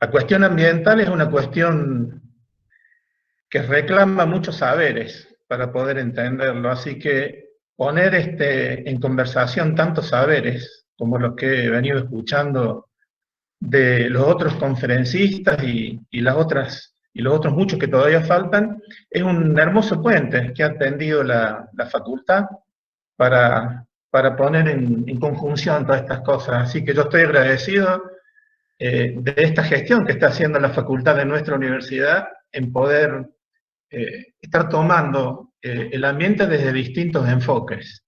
La cuestión ambiental es una cuestión que reclama muchos saberes para poder entenderlo, así que poner en conversación tantos saberes como los que he venido escuchando de los otros conferencistas y los otros muchos que todavía faltan, es un hermoso puente que ha tendido la facultad para poner en conjunción todas estas cosas. Así que yo estoy agradecido de esta gestión que está haciendo la facultad de nuestra universidad en poder estar tomando el ambiente desde distintos enfoques.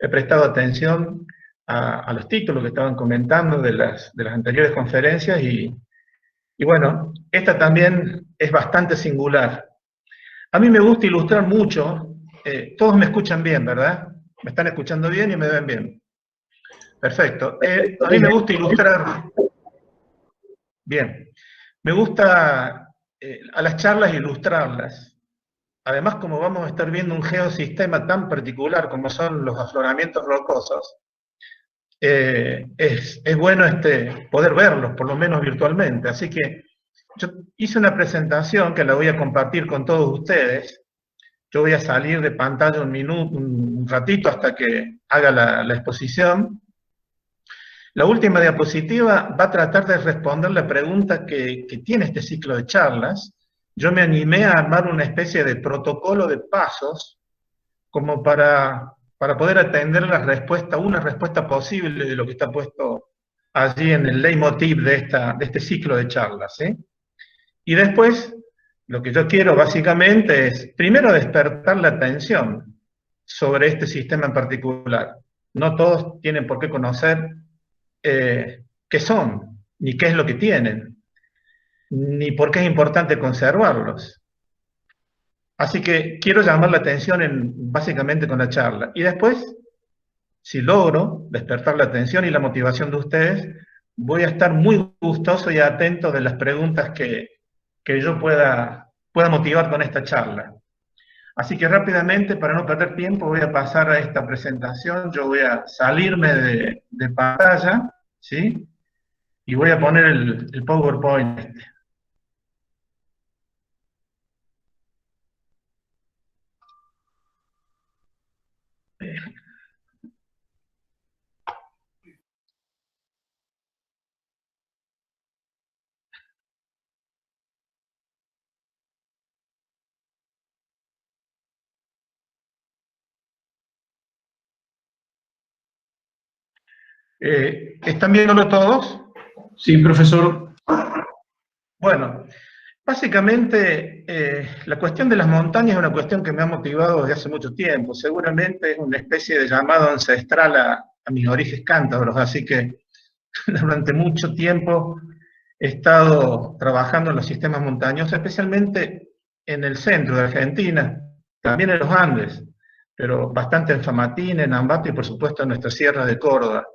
He prestado atención a los títulos que estaban comentando de las anteriores conferencias y bueno, esta también es bastante singular. A mí me gusta ilustrar mucho, todos me escuchan bien, ¿verdad? ¿Me están escuchando bien y me ven bien? Perfecto. A mí me gusta ilustrar, bien, me gusta a las charlas ilustrarlas. Además, como vamos a estar viendo un geosistema tan particular como son los afloramientos rocosos, es bueno poder verlos, por lo menos virtualmente. Así que yo hice una presentación que la voy a compartir con todos ustedes. Yo voy a salir de pantalla un ratito hasta que haga la exposición. La última diapositiva va a tratar de responder la pregunta que tiene este ciclo de charlas. Yo me animé a armar una especie de protocolo de pasos como para poder atender una respuesta posible de lo que está puesto allí en el leitmotiv de este ciclo de charlas, ¿sí? Y después, lo que yo quiero básicamente es, primero, despertar la atención sobre este sistema en particular. No todos tienen por qué conocer qué son, ni qué es lo que tienen, ni por qué es importante conservarlos. Así que quiero llamar la atención básicamente con la charla. Y después, si logro despertar la atención y la motivación de ustedes, voy a estar muy gustoso y atento de las preguntas que yo pueda motivar con esta charla. Así que rápidamente, para no perder tiempo, voy a pasar a esta presentación. Yo voy a salirme de pantalla, ¿sí? Y voy a poner el PowerPoint este. ¿Están viéndolo todos? Sí, profesor. Bueno, básicamente la cuestión de las montañas es una cuestión que me ha motivado desde hace mucho tiempo. Seguramente es una especie de llamado ancestral a mis orígenes cántabros, así que durante mucho tiempo he estado trabajando en los sistemas montañosos, especialmente en el centro de Argentina, también en los Andes, pero bastante en Famatín, en Ambato y por supuesto en nuestra sierra de Córdoba.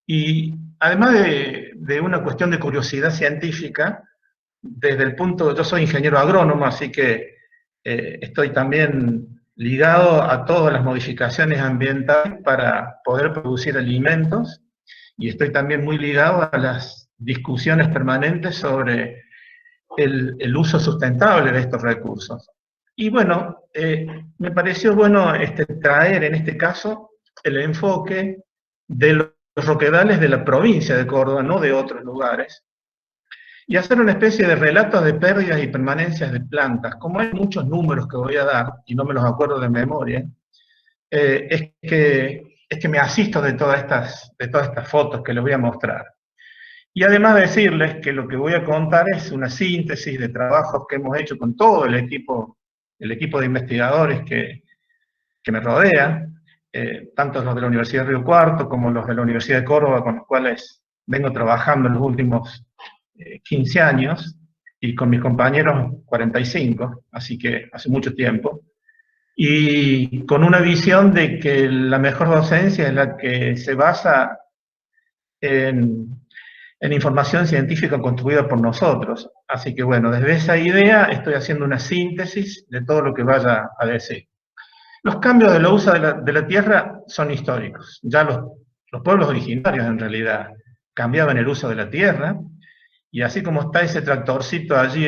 Y además de una cuestión de curiosidad científica, yo soy ingeniero agrónomo, así que estoy también ligado a todas las modificaciones ambientales para poder producir alimentos, y estoy también muy ligado a las discusiones permanentes sobre el uso sustentable de estos recursos. Y bueno, me pareció bueno traer en este caso el enfoque de los roquedales de la provincia de Córdoba, no de otros lugares, y hacer una especie de relatos de pérdidas y permanencias de plantas. Como hay muchos números que voy a dar, y no me los acuerdo de memoria, es que me asisto de todas estas fotos que les voy a mostrar. Y además decirles que lo que voy a contar es una síntesis de trabajos que hemos hecho con todo el equipo de investigadores que me rodea, tanto los de la Universidad de Río Cuarto como los de la Universidad de Córdoba, con los cuales vengo trabajando en los últimos 15 años, y con mis compañeros 45, así que hace mucho tiempo, y con una visión de que la mejor docencia es la que se basa en información científica construida por nosotros. Así que bueno, desde esa idea estoy haciendo una síntesis de todo lo que vaya a decir. Los cambios de la uso de la tierra son históricos. Ya los pueblos originarios en realidad cambiaban el uso de la tierra, y así como está ese tractorcito allí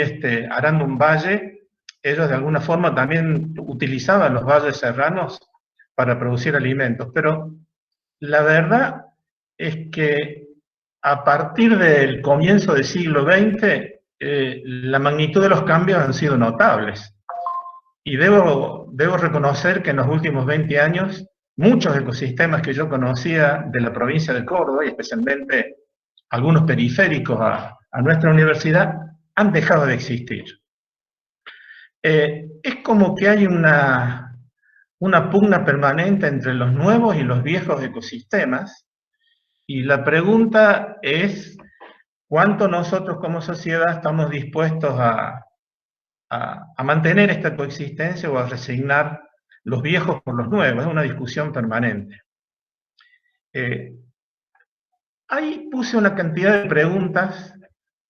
arando un valle, ellos de alguna forma también utilizaban los valles serranos para producir alimentos. Pero la verdad es que a partir del comienzo del siglo XX, la magnitud de los cambios han sido notables. Y debo reconocer que en los últimos 20 años, muchos ecosistemas que yo conocía de la provincia de Córdoba, y especialmente algunos periféricos a nuestra universidad, han dejado de existir. Es como que hay una pugna permanente entre los nuevos y los viejos ecosistemas, y la pregunta es cuánto nosotros como sociedad estamos dispuestos a mantener esta coexistencia o a resignar los viejos por los nuevos. Es una discusión permanente. Ahí puse una cantidad de preguntas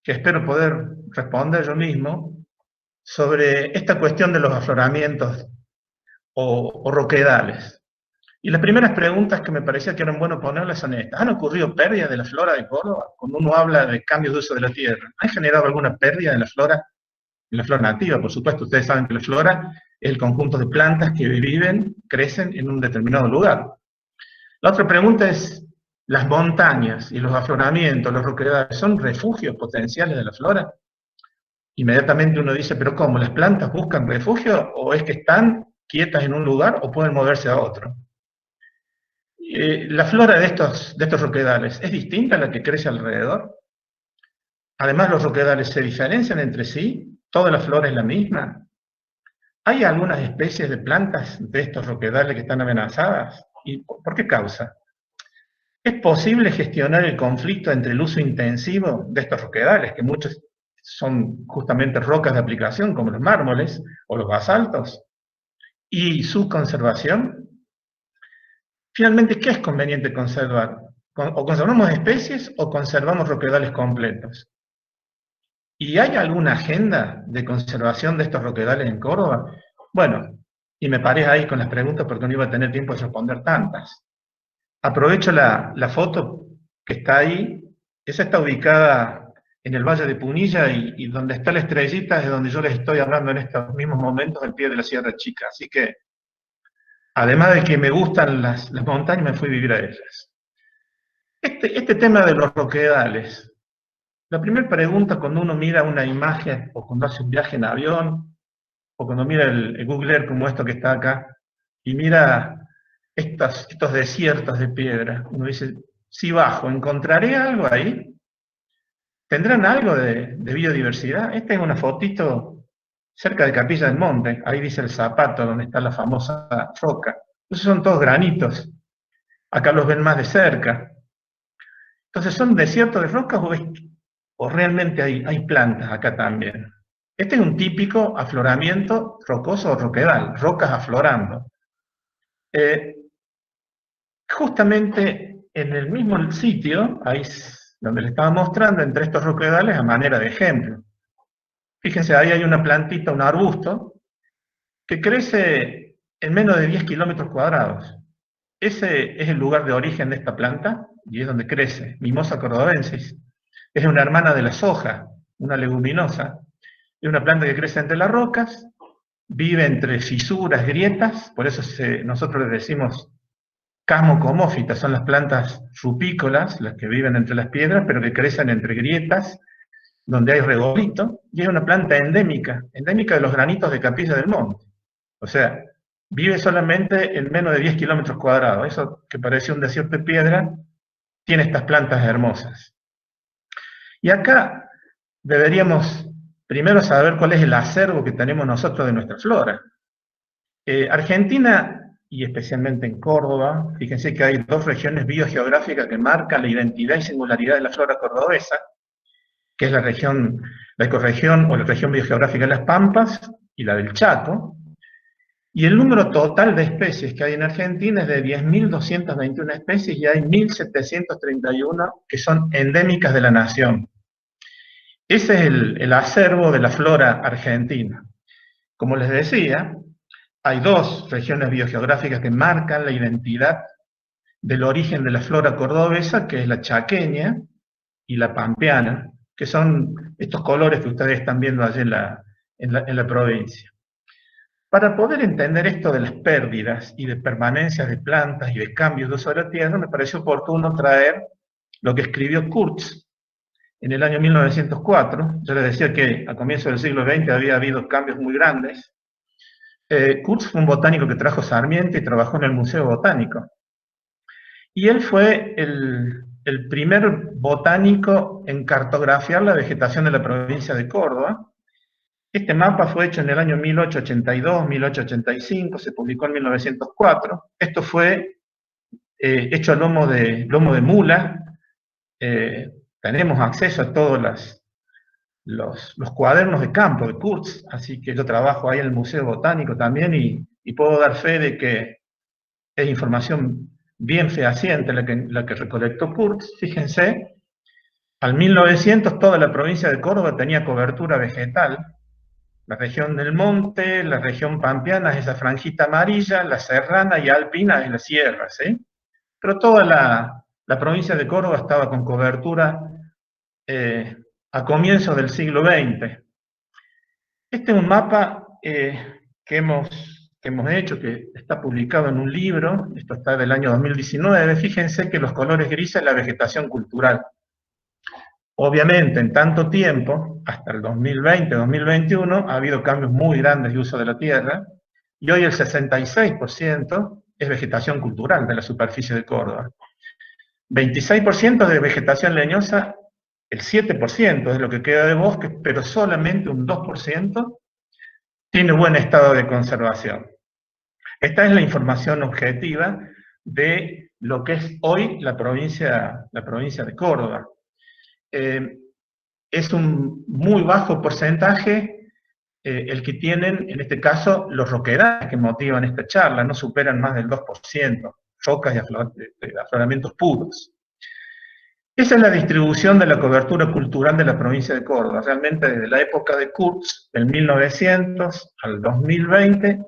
que espero poder responder yo mismo sobre esta cuestión de los afloramientos o roquedales. Y las primeras preguntas que me parecía que eran bueno ponerlas son estas. ¿Han ocurrido pérdidas de la flora de Córdoba? Cuando uno habla de cambios de uso de la tierra, ¿han generado alguna pérdida de la flora? En la flora nativa, por supuesto, ustedes saben que la flora es el conjunto de plantas que viven, crecen en un determinado lugar. La otra pregunta es, ¿las montañas y los afloramientos, los roquedales, son refugios potenciales de la flora? Inmediatamente uno dice, ¿pero cómo? ¿Las plantas buscan refugio o es que están quietas en un lugar o pueden moverse a otro? La flora de estos roquedales es distinta a la que crece alrededor. Además, los roquedales se diferencian entre sí. ¿Toda la flora es la misma? ¿Hay algunas especies de plantas de estos roquedales que están amenazadas? ¿Y por qué causa? ¿Es posible gestionar el conflicto entre el uso intensivo de estos roquedales, que muchos son justamente rocas de aplicación, como los mármoles o los basaltos, y su conservación? Finalmente, ¿qué es conveniente conservar? ¿O conservamos especies o conservamos roquedales completos? ¿Y hay alguna agenda de conservación de estos roquedales en Córdoba? Bueno, y me paré ahí con las preguntas porque no iba a tener tiempo de responder tantas. Aprovecho la foto que está ahí. Esa está ubicada en el Valle de Punilla y donde está la estrellita es de donde yo les estoy hablando en estos mismos momentos, al pie de la Sierra Chica. Así que, además de que me gustan las montañas, me fui a vivir a ellas. Este tema de los roquedales. La primera pregunta cuando uno mira una imagen, o cuando hace un viaje en avión, o cuando mira el Google Earth como esto que está acá, y mira estos desiertos de piedra, uno dice, si bajo, ¿encontraré algo ahí? ¿Tendrán algo de biodiversidad? Esta es una fotito cerca de Capilla del Monte, ahí dice el Zapato, donde está la famosa roca. Esos son todos granitos. Acá los ven más de cerca. Entonces, ¿son desiertos de rocas o realmente hay plantas acá también? Este es un típico afloramiento rocoso o roquedal, rocas aflorando. Justamente en el mismo sitio, ahí donde le estaba mostrando, entre estos roquedales a manera de ejemplo. Fíjense, ahí hay una plantita, un arbusto, que crece en menos de 10 kilómetros cuadrados. Ese es el lugar de origen de esta planta, y es donde crece, Mimosa cordobensis. Es una hermana de la soja, una leguminosa. Es una planta que crece entre las rocas, vive entre fisuras, grietas, por eso nosotros le decimos casmocomófitas, son las plantas rupícolas, las que viven entre las piedras, pero que crecen entre grietas, donde hay regolito, y es una planta endémica de los granitos de Capilla del Monte. O sea, vive solamente en menos de 10 kilómetros cuadrados. Eso que parece un desierto de piedra, tiene estas plantas hermosas. Y acá deberíamos primero saber cuál es el acervo que tenemos nosotros de nuestra flora. Argentina, y especialmente en Córdoba, fíjense que hay dos regiones biogeográficas que marcan la identidad y singularidad de la flora cordobesa, que es la ecorregión o la región biogeográfica de las Pampas y la del Chaco, y el número total de especies que hay en Argentina es de 10.221 especies y hay 1.731 que son endémicas de la nación. Ese es el acervo de la flora argentina. Como les decía, hay dos regiones biogeográficas que marcan la identidad del origen de la flora cordobesa, que es la chaqueña y la pampeana, que son estos colores que ustedes están viendo allí en la provincia. Para poder entender esto de las pérdidas y de permanencias de plantas y de cambios de uso de la tierra, me pareció oportuno traer lo que escribió Kurtz en el año 1904. Yo les decía que a comienzos del siglo XX había habido cambios muy grandes. Kurtz fue un botánico que trajo Sarmiento y trabajó en el Museo Botánico. Y él fue el primer botánico en cartografiar la vegetación de la provincia de Córdoba. Este mapa fue hecho en el año 1882, 1885, se publicó en 1904. Esto fue hecho a lomo de mula. Tenemos acceso a todos los cuadernos de campo de Kurtz, así que yo trabajo ahí en el Museo Botánico también y puedo dar fe de que es información bien fehaciente la que recolectó Kurtz. Fíjense, al 1900 toda la provincia de Córdoba tenía cobertura vegetal. La región del monte, la región pampeana es esa franjita amarilla, la serrana y alpina es la sierra, ¿sí? Pero toda la provincia de Córdoba estaba con cobertura a comienzos del siglo XX. Este es un mapa que hemos hecho, que está publicado en un libro, esto está del año 2019, fíjense que los colores grises es la vegetación cultural. Obviamente, en tanto tiempo, hasta el 2020-2021, ha habido cambios muy grandes de uso de la tierra, y hoy el 66% es vegetación cultural de la superficie de Córdoba. 26% de vegetación leñosa, el 7% es lo que queda de bosque, pero solamente un 2% tiene buen estado de conservación. Esta es la información objetiva de lo que es hoy la provincia de Córdoba. Es un muy bajo porcentaje el que tienen, en este caso, los roquedales que motivan esta charla, no superan más del 2%, rocas y afloramientos puros. Esa es la distribución de la cobertura cultural de la provincia de Córdoba. Realmente desde la época de Kurtz, del 1900 al 2020,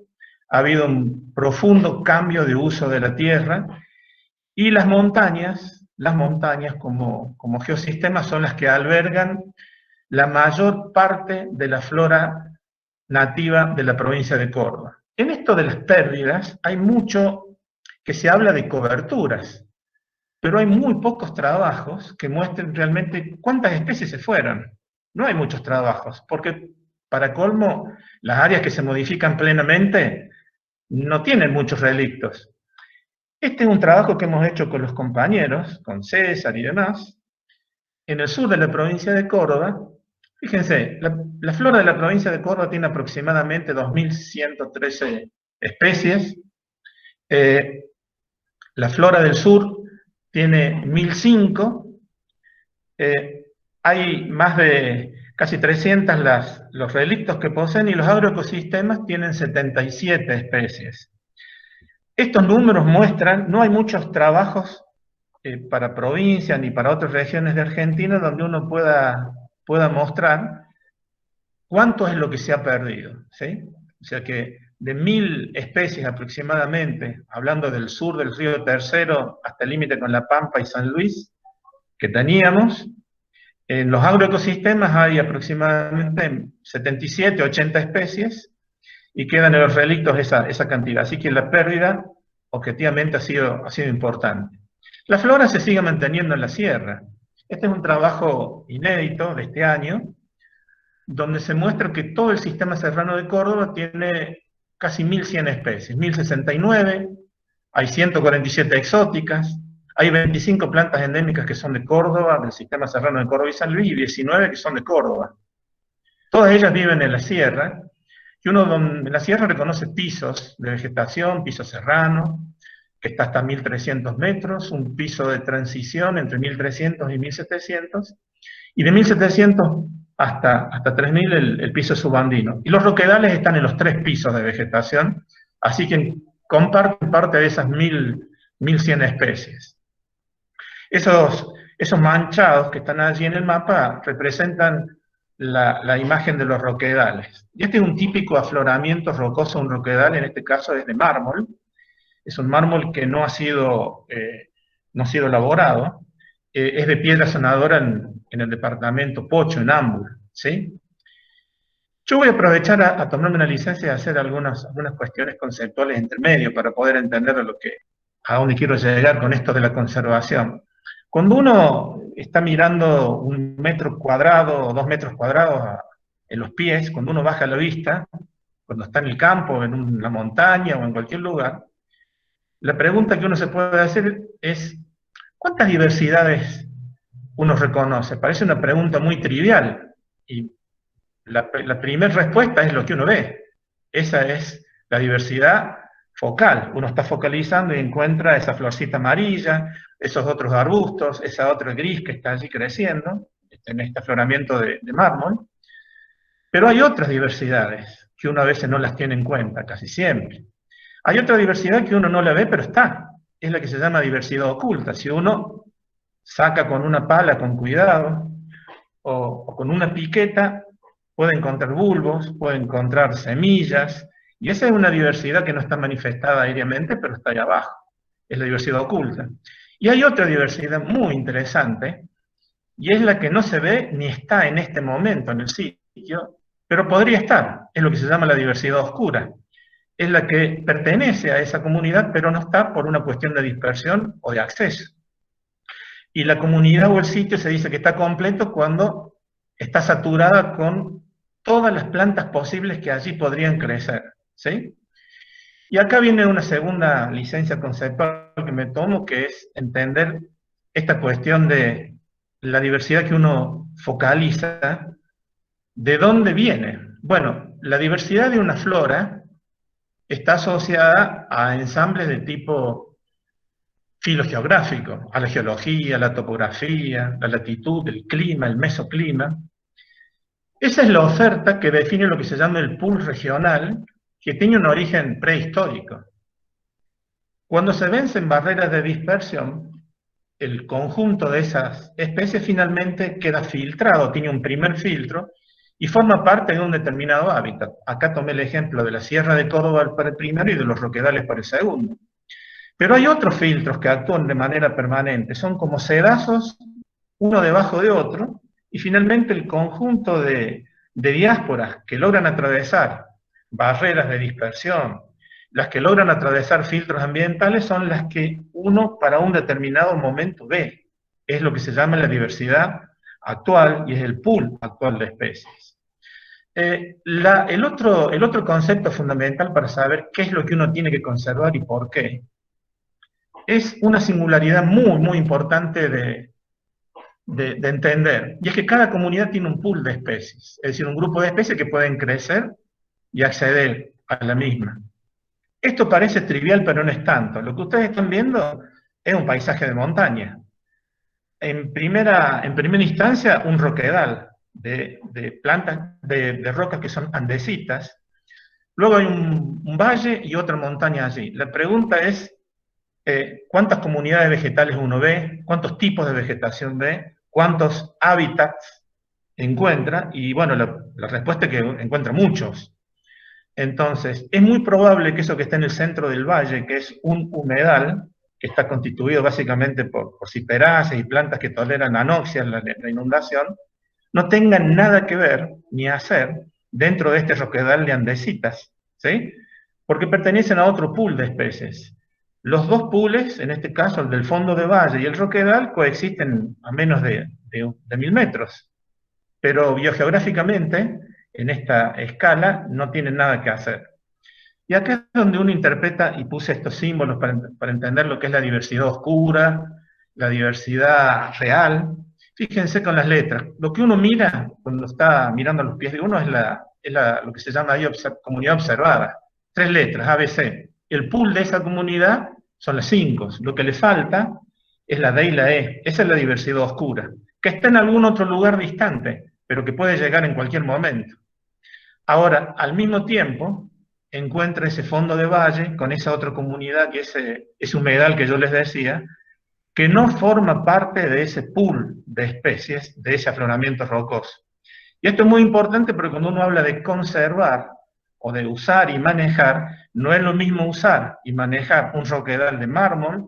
ha habido un profundo cambio de uso de la tierra, y las montañas como geosistemas son las que albergan la mayor parte de la flora nativa de la provincia de Córdoba. En esto de las pérdidas hay mucho que se habla de coberturas, pero hay muy pocos trabajos que muestren realmente cuántas especies se fueron. No hay muchos trabajos, porque para colmo, las áreas que se modifican plenamente no tienen muchos relictos. Este es un trabajo que hemos hecho con los compañeros, con César y demás, en el sur de la provincia de Córdoba. Fíjense, la flora de la provincia de Córdoba tiene aproximadamente 2.113 especies. La flora del sur tiene 1.005. Hay más de casi 300 los relictos que poseen, y los agroecosistemas tienen 77 especies. Estos números muestran, no hay muchos trabajos para provincias ni para otras regiones de Argentina donde uno pueda mostrar cuánto es lo que se ha perdido, ¿sí? O sea que de 1.000 especies aproximadamente, hablando del sur del río Tercero hasta el límite con La Pampa y San Luis, que teníamos, en los agroecosistemas hay aproximadamente 77, 80 especies, y quedan en los relictos esa cantidad. Así que la pérdida, objetivamente, ha sido importante. La flora se sigue manteniendo en la sierra. Este es un trabajo inédito de este año, donde se muestra que todo el sistema serrano de Córdoba tiene casi 1.100 especies, 1.069, hay 147 exóticas, hay 25 plantas endémicas que son de Córdoba, del sistema serrano de Córdoba y San Luis, y 19 que son de Córdoba. Todas ellas viven en la sierra, y uno en la sierra reconoce pisos de vegetación, piso serrano, que está hasta 1.300 metros, un piso de transición entre 1.300 y 1.700, y de 1.700 hasta 3.000 el piso subandino. Y los roquedales están en los 3 pisos de vegetación, así que comparten parte de esas 1.100 especies. Esos manchados que están allí en el mapa representan la imagen de los roquedales. Y este es un típico afloramiento rocoso, un roquedal, en este caso es de mármol. Es un mármol que no ha sido elaborado, es de piedra sonadora en el departamento Pocho, en Ambur, ¿sí? Yo voy a aprovechar a tomarme una licencia y hacer algunas cuestiones conceptuales entre medio para poder entender a dónde quiero llegar con esto de la conservación. Cuando uno está mirando 1 metro cuadrado o 2 metros cuadrados en los pies, cuando uno baja la vista, cuando está en el campo, en una montaña o en cualquier lugar, la pregunta que uno se puede hacer es, ¿cuántas diversidades uno reconoce? Parece una pregunta muy trivial, y la primera respuesta es lo que uno ve. Esa es la diversidad focal. Uno está focalizando y encuentra esa florcita amarilla, esos otros arbustos, esa otra gris que está allí creciendo, en este afloramiento de mármol. Pero hay otras diversidades que uno a veces no las tiene en cuenta, casi siempre. Hay otra diversidad que uno no la ve, pero está. Es la que se llama diversidad oculta. Si uno saca con una pala con cuidado o con una piqueta, puede encontrar bulbos, puede encontrar semillas, y esa es una diversidad que no está manifestada aéreamente, pero está ahí abajo. Es la diversidad oculta. Y hay otra diversidad muy interesante, y es la que no se ve ni está en este momento en el sitio, pero podría estar. Es lo que se llama la diversidad oscura. Es la que pertenece a esa comunidad, pero no está por una cuestión de dispersión o de acceso. Y la comunidad o el sitio se dice que está completo cuando está saturada con todas las plantas posibles que allí podrían crecer, ¿sí? Y acá viene una segunda licencia conceptual que me tomo, que es entender esta cuestión de la diversidad que uno focaliza, ¿de dónde viene? Bueno, la diversidad de una flora está asociada a ensambles de tipo filogeográfico, a la geología, la topografía, la latitud, el clima, el mesoclima. Esa es la oferta que define lo que se llama el pool regional, que tiene un origen prehistórico. Cuando se vencen barreras de dispersión, el conjunto de esas especies finalmente queda filtrado, tiene un primer filtro, y forma parte de un determinado hábitat. Acá tomé el ejemplo de la Sierra de Córdoba para el primero y de los roquedales para el segundo. Pero hay otros filtros que actúan de manera permanente, son como sedazos, uno debajo de otro, y finalmente el conjunto de diásporas que logran atravesar barreras de dispersión, las que logran atravesar filtros ambientales, son las que uno para un determinado momento ve. Es lo que se llama la diversidad actual y es el pool actual de especies. El otro concepto fundamental para saber qué es lo que uno tiene que conservar y por qué, es una singularidad muy, muy importante de entender, y es que cada comunidad tiene un pool de especies, es decir, un grupo de especies que pueden crecer y acceder a la misma. Esto parece trivial, pero no es tanto. Lo que ustedes están viendo es un paisaje de montaña. En primera instancia, un roquedal de plantas, de rocas que son andesitas. Luego hay un valle y otra montaña allí. La pregunta es, ¿cuántas comunidades vegetales uno ve? ¿Cuántos tipos de vegetación ve? ¿Cuántos hábitats encuentra? Y bueno, la respuesta es que encuentra muchos. Entonces, es muy probable que eso que está en el centro del valle, que es un humedal, que está constituido básicamente por ciperáceas y plantas que toleran anoxias, la inundación, no tengan nada que ver ni hacer dentro de este roquedal de andesitas, ¿sí? Porque pertenecen a otro pool de especies. Los dos pools, en este caso el del fondo de valle y el roquedal, coexisten a menos de 1000 metros. Pero biogeográficamente, en esta escala, no tienen nada que hacer. Y acá es donde uno interpreta, y puse estos símbolos para entender lo que es la diversidad oscura, la diversidad real. Fíjense con las letras. Lo que uno mira cuando está mirando a los pies de uno es lo que se llama ahí comunidad observada. 3 letras, ABC. El pool de esa comunidad son las 5. Lo que le falta es la D y la E. Esa es la diversidad oscura, que está en algún otro lugar distante, pero que puede llegar en cualquier momento. Ahora, al mismo tiempo, encuentra ese fondo de valle con esa otra comunidad, que es ese humedal que yo les decía, que no forma parte de ese pool de especies, de ese afloramiento rocoso. Y esto es muy importante porque cuando uno habla de conservar, o de usar y manejar, no es lo mismo usar y manejar un roquedal de mármol,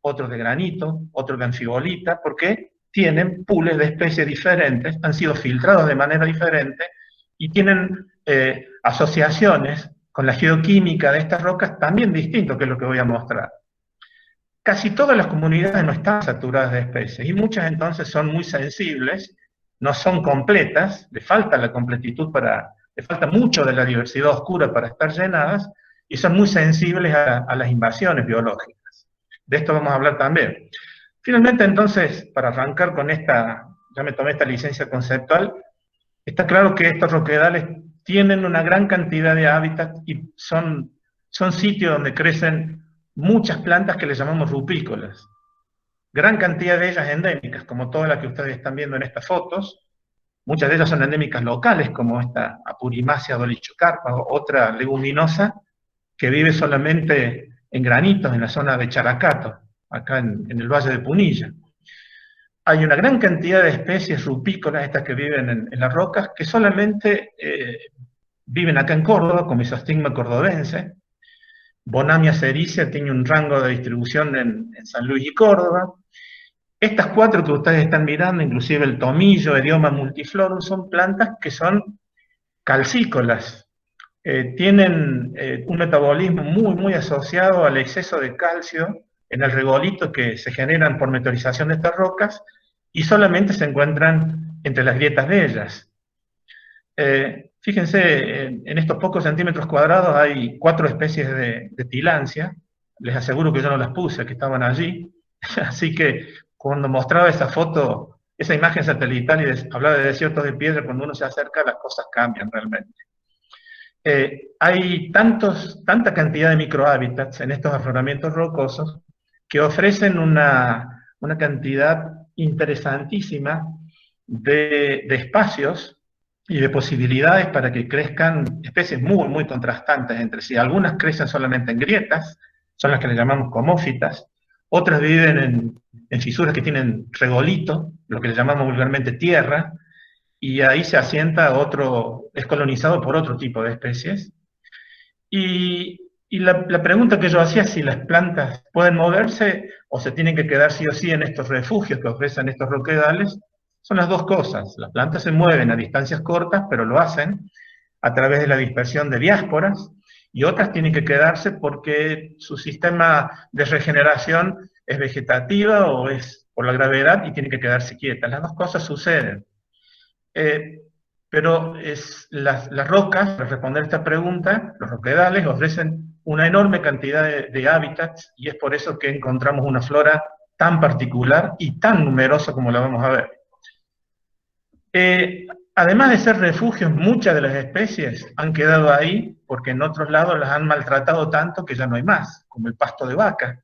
otro de granito, otro de anfibolita. ¿Por qué? tienen pools de especies diferentes, han sido filtrados de manera diferente y tienen asociaciones con la geoquímica de estas rocas también distinto, que es lo que voy a mostrar. Casi todas las comunidades no están saturadas de especies y muchas entonces son muy sensibles, no son completas, le falta la completitud le falta mucho de la diversidad oscura para estar llenadas y son muy sensibles a las invasiones biológicas. De esto vamos a hablar también. Finalmente entonces, para arrancar con ya me tomé esta licencia conceptual, está claro que estos roquedales tienen una gran cantidad de hábitats y son sitios donde crecen muchas plantas que le llamamos rupícolas. Gran cantidad de ellas endémicas, como todas las que ustedes están viendo en estas fotos. Muchas de ellas son endémicas locales, como esta Apurimacia dolichocarpa, otra leguminosa que vive solamente en granitos en la zona de Characato, acá en el Valle de Punilla. Hay una gran cantidad de especies rupícolas, estas que viven en las rocas, que solamente viven acá en Córdoba, como Isostigma cordobense. Bonamia sericea tiene un rango de distribución en San Luis y Córdoba. Estas cuatro que ustedes están mirando, inclusive el tomillo, Edioma multiflorum, son plantas que son calcícolas. Tienen un metabolismo muy asociado al exceso de calcio en el regolito que se generan por meteorización de estas rocas y solamente se encuentran entre las grietas de ellas. Fíjense, en estos pocos centímetros cuadrados hay 4 especies de tilancia. Les aseguro que yo no las puse, que estaban allí. Así que cuando mostraba esa foto, esa imagen satelital y hablaba de desiertos de piedra, cuando uno se acerca las cosas cambian realmente. Hay tanta cantidad de microhábitats en estos afloramientos rocosos que ofrecen una cantidad interesantísima de espacios y de posibilidades para que crezcan especies muy contrastantes entre sí. Algunas crecen solamente en grietas, son las que le llamamos comófitas, otras viven en fisuras que tienen regolito, lo que le llamamos vulgarmente tierra, y ahí se asienta es colonizado por otro tipo de especies. Y la pregunta que yo hacía es si las plantas pueden moverse o se tienen que quedar sí o sí en estos refugios que ofrecen estos roquedales. Son las dos cosas. Las plantas se mueven a distancias cortas, pero lo hacen a través de la dispersión de diásporas, y otras tienen que quedarse porque su sistema de regeneración es vegetativa o es por la gravedad y tienen que quedarse quietas. Las dos cosas suceden. Pero las rocas, para responder esta pregunta, los roquedales ofrecen una enorme cantidad de hábitats y es por eso que encontramos una flora tan particular y tan numerosa como la vamos a ver. Además de ser refugios, muchas de las especies han quedado ahí porque en otros lados las han maltratado tanto que ya no hay más, como el pasto de vaca,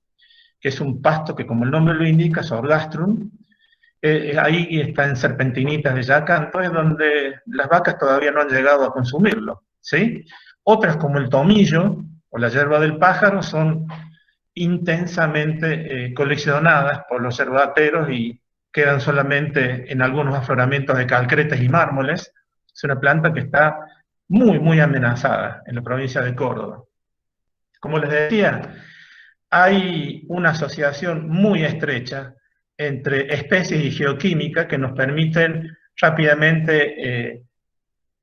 que es un pasto que, como el nombre lo indica, Sorghastrum, ahí está en serpentinitas de Yacanto, es donde las vacas todavía no han llegado a consumirlo, ¿sí? Otras, como el tomillo o la hierba del pájaro, son intensamente coleccionadas por los cervateros y quedan solamente en algunos afloramientos de calcretas y mármoles. Es una planta que está muy amenazada en la provincia de Córdoba. Como les decía, hay una asociación muy estrecha entre especies y geoquímica que nos permiten rápidamente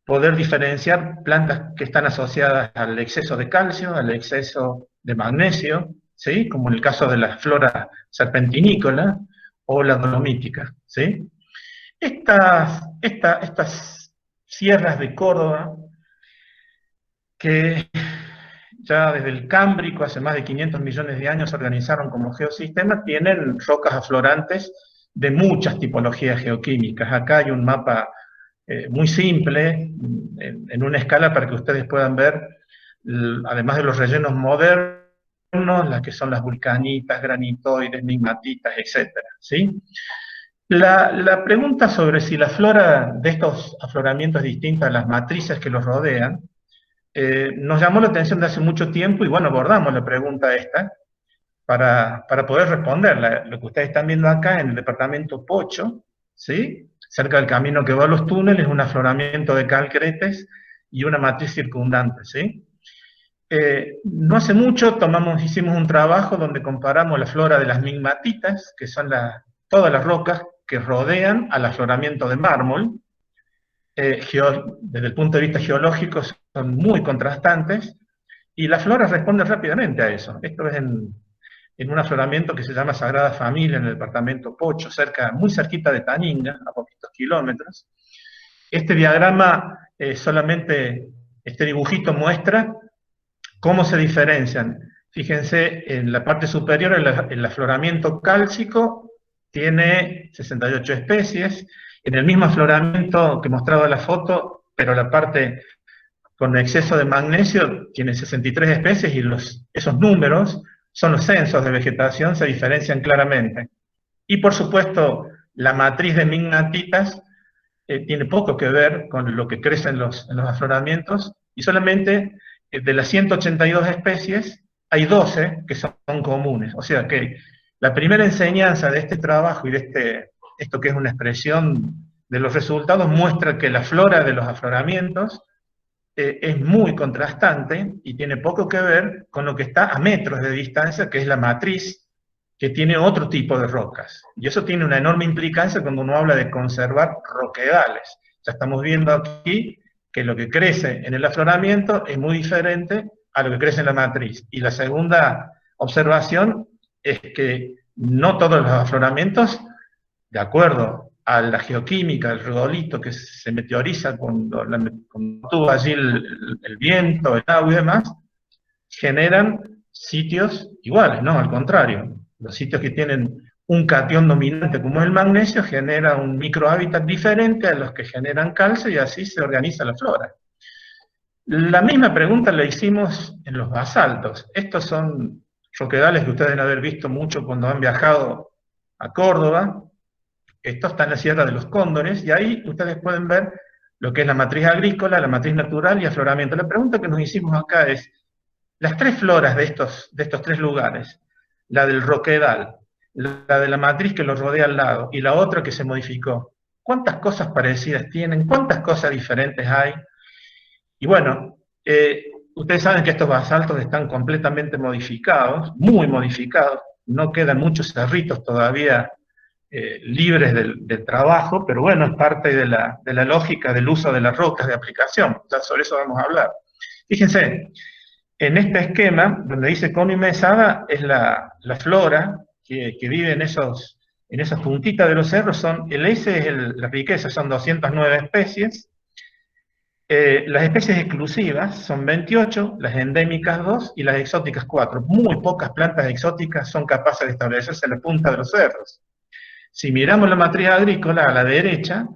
poder diferenciar plantas que están asociadas al exceso de calcio, al exceso de magnesio, ¿sí? Como en el caso de la flora serpentinícola o la dolomítica, ¿sí? Estas sierras de Córdoba, que ya desde el Cámbrico, hace más de 500 millones de años, se organizaron como geosistemas, tienen rocas aflorantes de muchas tipologías geoquímicas. Acá hay un mapa muy simple, en una escala para que ustedes puedan ver, además de los rellenos modernos, las que son las vulcanitas, granitoides, migmatitas, etc. ¿Sí? La pregunta sobre si la flora de estos afloramientos es distinta a las matrices que los rodean, nos llamó la atención de hace mucho tiempo y bueno, abordamos la pregunta esta para poder responderla. Lo que ustedes están viendo acá en el departamento Pocho, ¿sí? Cerca del camino que va a los túneles, un afloramiento de calcretes y una matriz circundante, ¿sí? No hace mucho hicimos un trabajo donde comparamos la flora de las migmatitas, que son todas las rocas que rodean al afloramiento de mármol. Desde el punto de vista geológico son muy contrastantes, y la flora responde rápidamente a eso. Esto es en un afloramiento que se llama Sagrada Familia, en el departamento Pocho, muy cerquita de Taninga, a poquitos kilómetros. Este diagrama, solamente este dibujito muestra cómo se diferencian. Fíjense, en la parte superior el afloramiento cálcico tiene 68 especies, en el mismo afloramiento que mostraba la foto, pero la parte con exceso de magnesio tiene 63 especies, y esos números son los censos de vegetación, se diferencian claramente. Y por supuesto, la matriz de mignatitas tiene poco que ver con lo que crece en los afloramientos, y solamente de las 182 especies, hay 12 que son comunes. O sea que la primera enseñanza de este trabajo y de esto que es una expresión de los resultados, muestra que la flora de los afloramientos es muy contrastante y tiene poco que ver con lo que está a metros de distancia, que es la matriz, que tiene otro tipo de rocas. Y eso tiene una enorme implicancia cuando uno habla de conservar roquedales. Ya estamos viendo aquí que lo que crece en el afloramiento es muy diferente a lo que crece en la matriz. Y la segunda observación es que no todos los afloramientos, de acuerdo a la geoquímica, el regolito que se meteoriza cuando tuvo allí el viento, el agua y demás, generan sitios iguales, no, al contrario. Los sitios que tienen un catión dominante como el magnesio genera un microhábitat diferente a los que generan calcio, y así se organiza la flora. La misma pregunta la hicimos en los basaltos. Estos son roquedales que ustedes deben haber visto mucho cuando han viajado a Córdoba. Esto está en la Sierra de los Cóndores, y ahí ustedes pueden ver lo que es la matriz agrícola, la matriz natural y afloramiento. La pregunta que nos hicimos acá es, las tres floras de estos tres lugares, la del roquedal, la de la matriz que lo rodea al lado, y la otra que se modificó, ¿cuántas cosas parecidas tienen? ¿Cuántas cosas diferentes hay? Y bueno, ustedes saben que estos basaltos están completamente modificados, muy modificados, no quedan muchos cerritos todavía libres del trabajo, pero bueno, es parte de la lógica del uso de las rocas de aplicación. Ya sobre eso vamos a hablar. Fíjense, en este esquema, donde dice cono y mesada, es la flora que vive en esas puntitas de los cerros. S es la riqueza, son 209 especies. Las especies exclusivas son 28, las endémicas 2 y las exóticas 4. Muy pocas plantas exóticas son capaces de establecerse en la punta de los cerros. Si miramos la matriz agrícola a la derecha,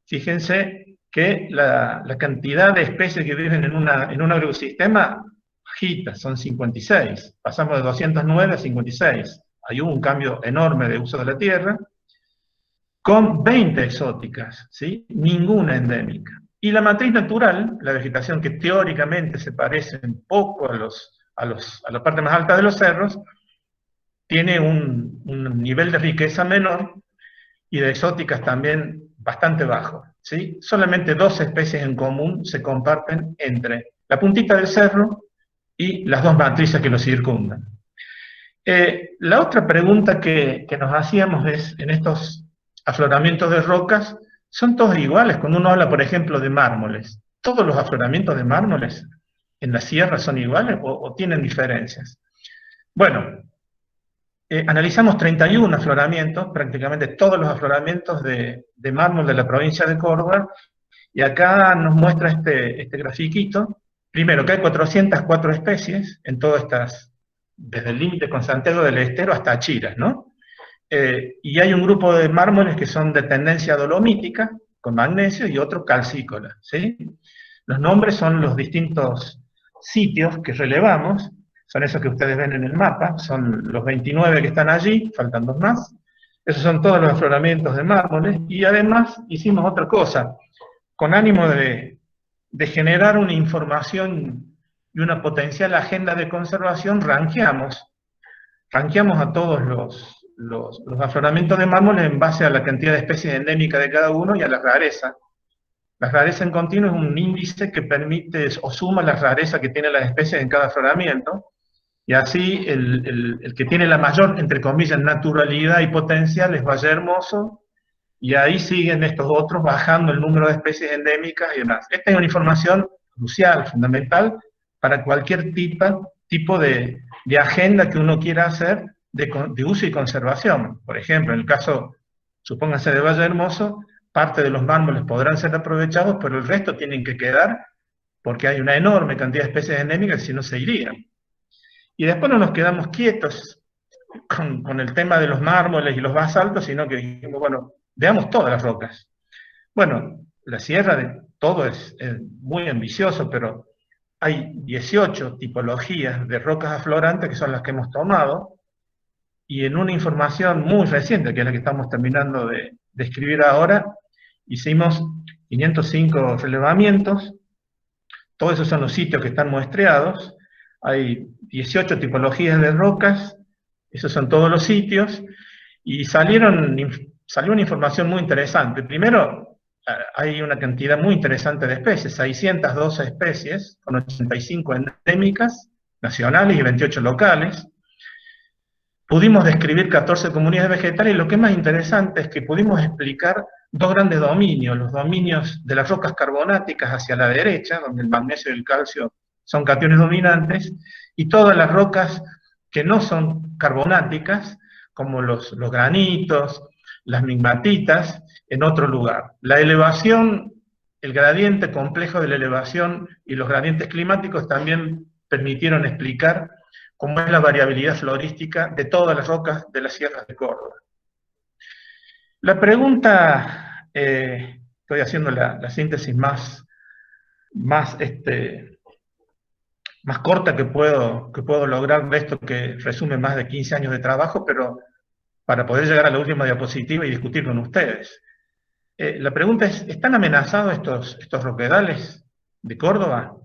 fíjense que la cantidad de especies que viven en un agroecosistema bajita, son 56. Pasamos de 209 a 56. Ahí hubo un cambio enorme de uso de la tierra, con 20 exóticas, ¿sí? Ninguna endémica. Y la matriz natural, la vegetación que teóricamente se parece un poco a la parte más alta de los cerros, tiene un nivel de riqueza menor, y de exóticas también bastante bajo, ¿sí? Solamente 2 especies en común se comparten entre la puntita del cerro y las 2 matrices que lo circundan. La otra pregunta que nos hacíamos es, en estos afloramientos de rocas, ¿son todos iguales? Cuando uno habla, por ejemplo, de mármoles, ¿todos los afloramientos de mármoles en la sierra son iguales o tienen diferencias? Bueno, analizamos 31 afloramientos, prácticamente todos los afloramientos de mármol de la provincia de Córdoba, y acá nos muestra este grafiquito. Primero, que hay 404 especies en todas estas, desde el límite con Santiago del Estero hasta Achiras, ¿no? Y hay un grupo de mármoles que son de tendencia dolomítica, con magnesio, y otro calcícola, ¿sí? Los nombres son los distintos sitios que relevamos, son esos que ustedes ven en el mapa, son los 29 que están allí, faltan 2 más. Esos son todos los afloramientos de mármoles, y además hicimos otra cosa, con ánimo de generar una información y una potencial agenda de conservación. Ranqueamos a todos los afloramientos de mármoles en base a la cantidad de especies endémicas de cada uno y a la rareza. La rareza en continuo es un índice que permite o suma la rareza que tienen las especies en cada afloramiento, y así el que tiene la mayor, entre comillas, naturalidad y potencial es Valle Hermoso, y ahí siguen estos otros bajando el número de especies endémicas y demás. Esta es una información crucial, fundamental, para cualquier tipo de agenda que uno quiera hacer de uso y conservación. Por ejemplo, en el caso, supónganse de Valle Hermoso, parte de los mármoles podrán ser aprovechados, pero el resto tienen que quedar porque hay una enorme cantidad de especies endémicas y si no se irían. Y después no nos quedamos quietos con el tema de los mármoles y los basaltos, sino que dijimos, bueno, veamos todas las rocas. Bueno, la sierra de todo es muy ambicioso, pero hay 18 tipologías de rocas aflorantes que son las que hemos tomado, y en una información muy reciente, que es la que estamos terminando de escribir ahora, hicimos 505 relevamientos. Todos esos son los sitios que están muestreados. Hay 18 tipologías de rocas, esos son todos los sitios, y salió una información muy interesante. Primero, hay una cantidad muy interesante de especies, 612 especies, con 85 endémicas, nacionales y 28 locales. Pudimos describir 14 comunidades vegetales, y lo que es más interesante es que pudimos explicar dos grandes dominios, los dominios de las rocas carbonáticas hacia la derecha, donde el magnesio y el calcio son cationes dominantes, y todas las rocas que no son carbonáticas, como los granitos, las migmatitas, en otro lugar. La elevación, el gradiente complejo de la elevación y los gradientes climáticos también permitieron explicar cómo es la variabilidad florística de todas las rocas de las sierras de Córdoba. La pregunta, estoy haciendo la síntesis más corta que puedo lograr de esto, que resume más de 15 años de trabajo, pero para poder llegar a la última diapositiva y discutir con ustedes. La pregunta es, ¿están amenazados estos roquedales de Córdoba?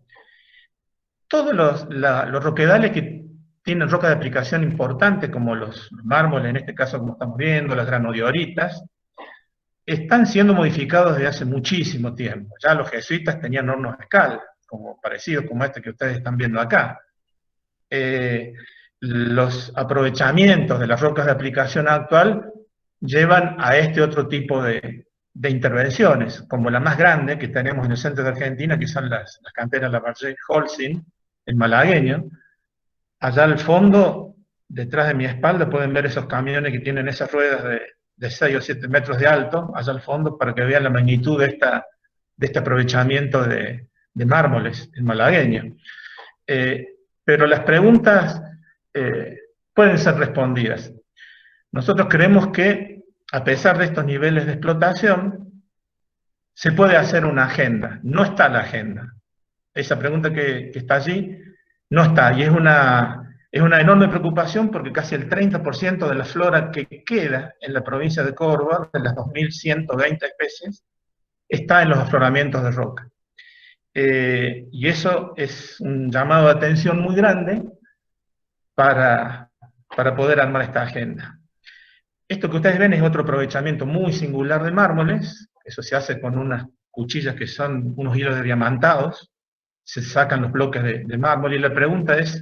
Todos los roquedales que tienen roca de aplicación importante, como los mármoles, en este caso como estamos viendo, las granodioritas, están siendo modificados desde hace muchísimo tiempo. Ya los jesuitas tenían hornos de cal, parecidos como este que ustedes están viendo acá. Los aprovechamientos de las rocas de aplicación actual llevan a este otro tipo de intervenciones, como la más grande que tenemos en el centro de Argentina, que son las canteras Labarge-Holcim, el malagueño. Allá al fondo, detrás de mi espalda, pueden ver esos camiones que tienen esas ruedas de 6 o 7 metros de alto, allá al fondo, para que vean la magnitud de este aprovechamiento de mármoles, el malagueño. Pero las preguntas pueden ser respondidas. Nosotros creemos que, a pesar de estos niveles de explotación, se puede hacer una agenda. No está la agenda. Esa pregunta que está allí no está, y es una enorme preocupación porque casi el 30% de la flora que queda en la provincia de Córdoba, de las 2.120 especies, está en los afloramientos de roca. Y eso es un llamado de atención muy grande para poder armar esta agenda. Esto que ustedes ven es otro aprovechamiento muy singular de mármoles. Eso se hace con unas cuchillas que son unos hilos de diamantados, se sacan los bloques de mármol, y la pregunta es,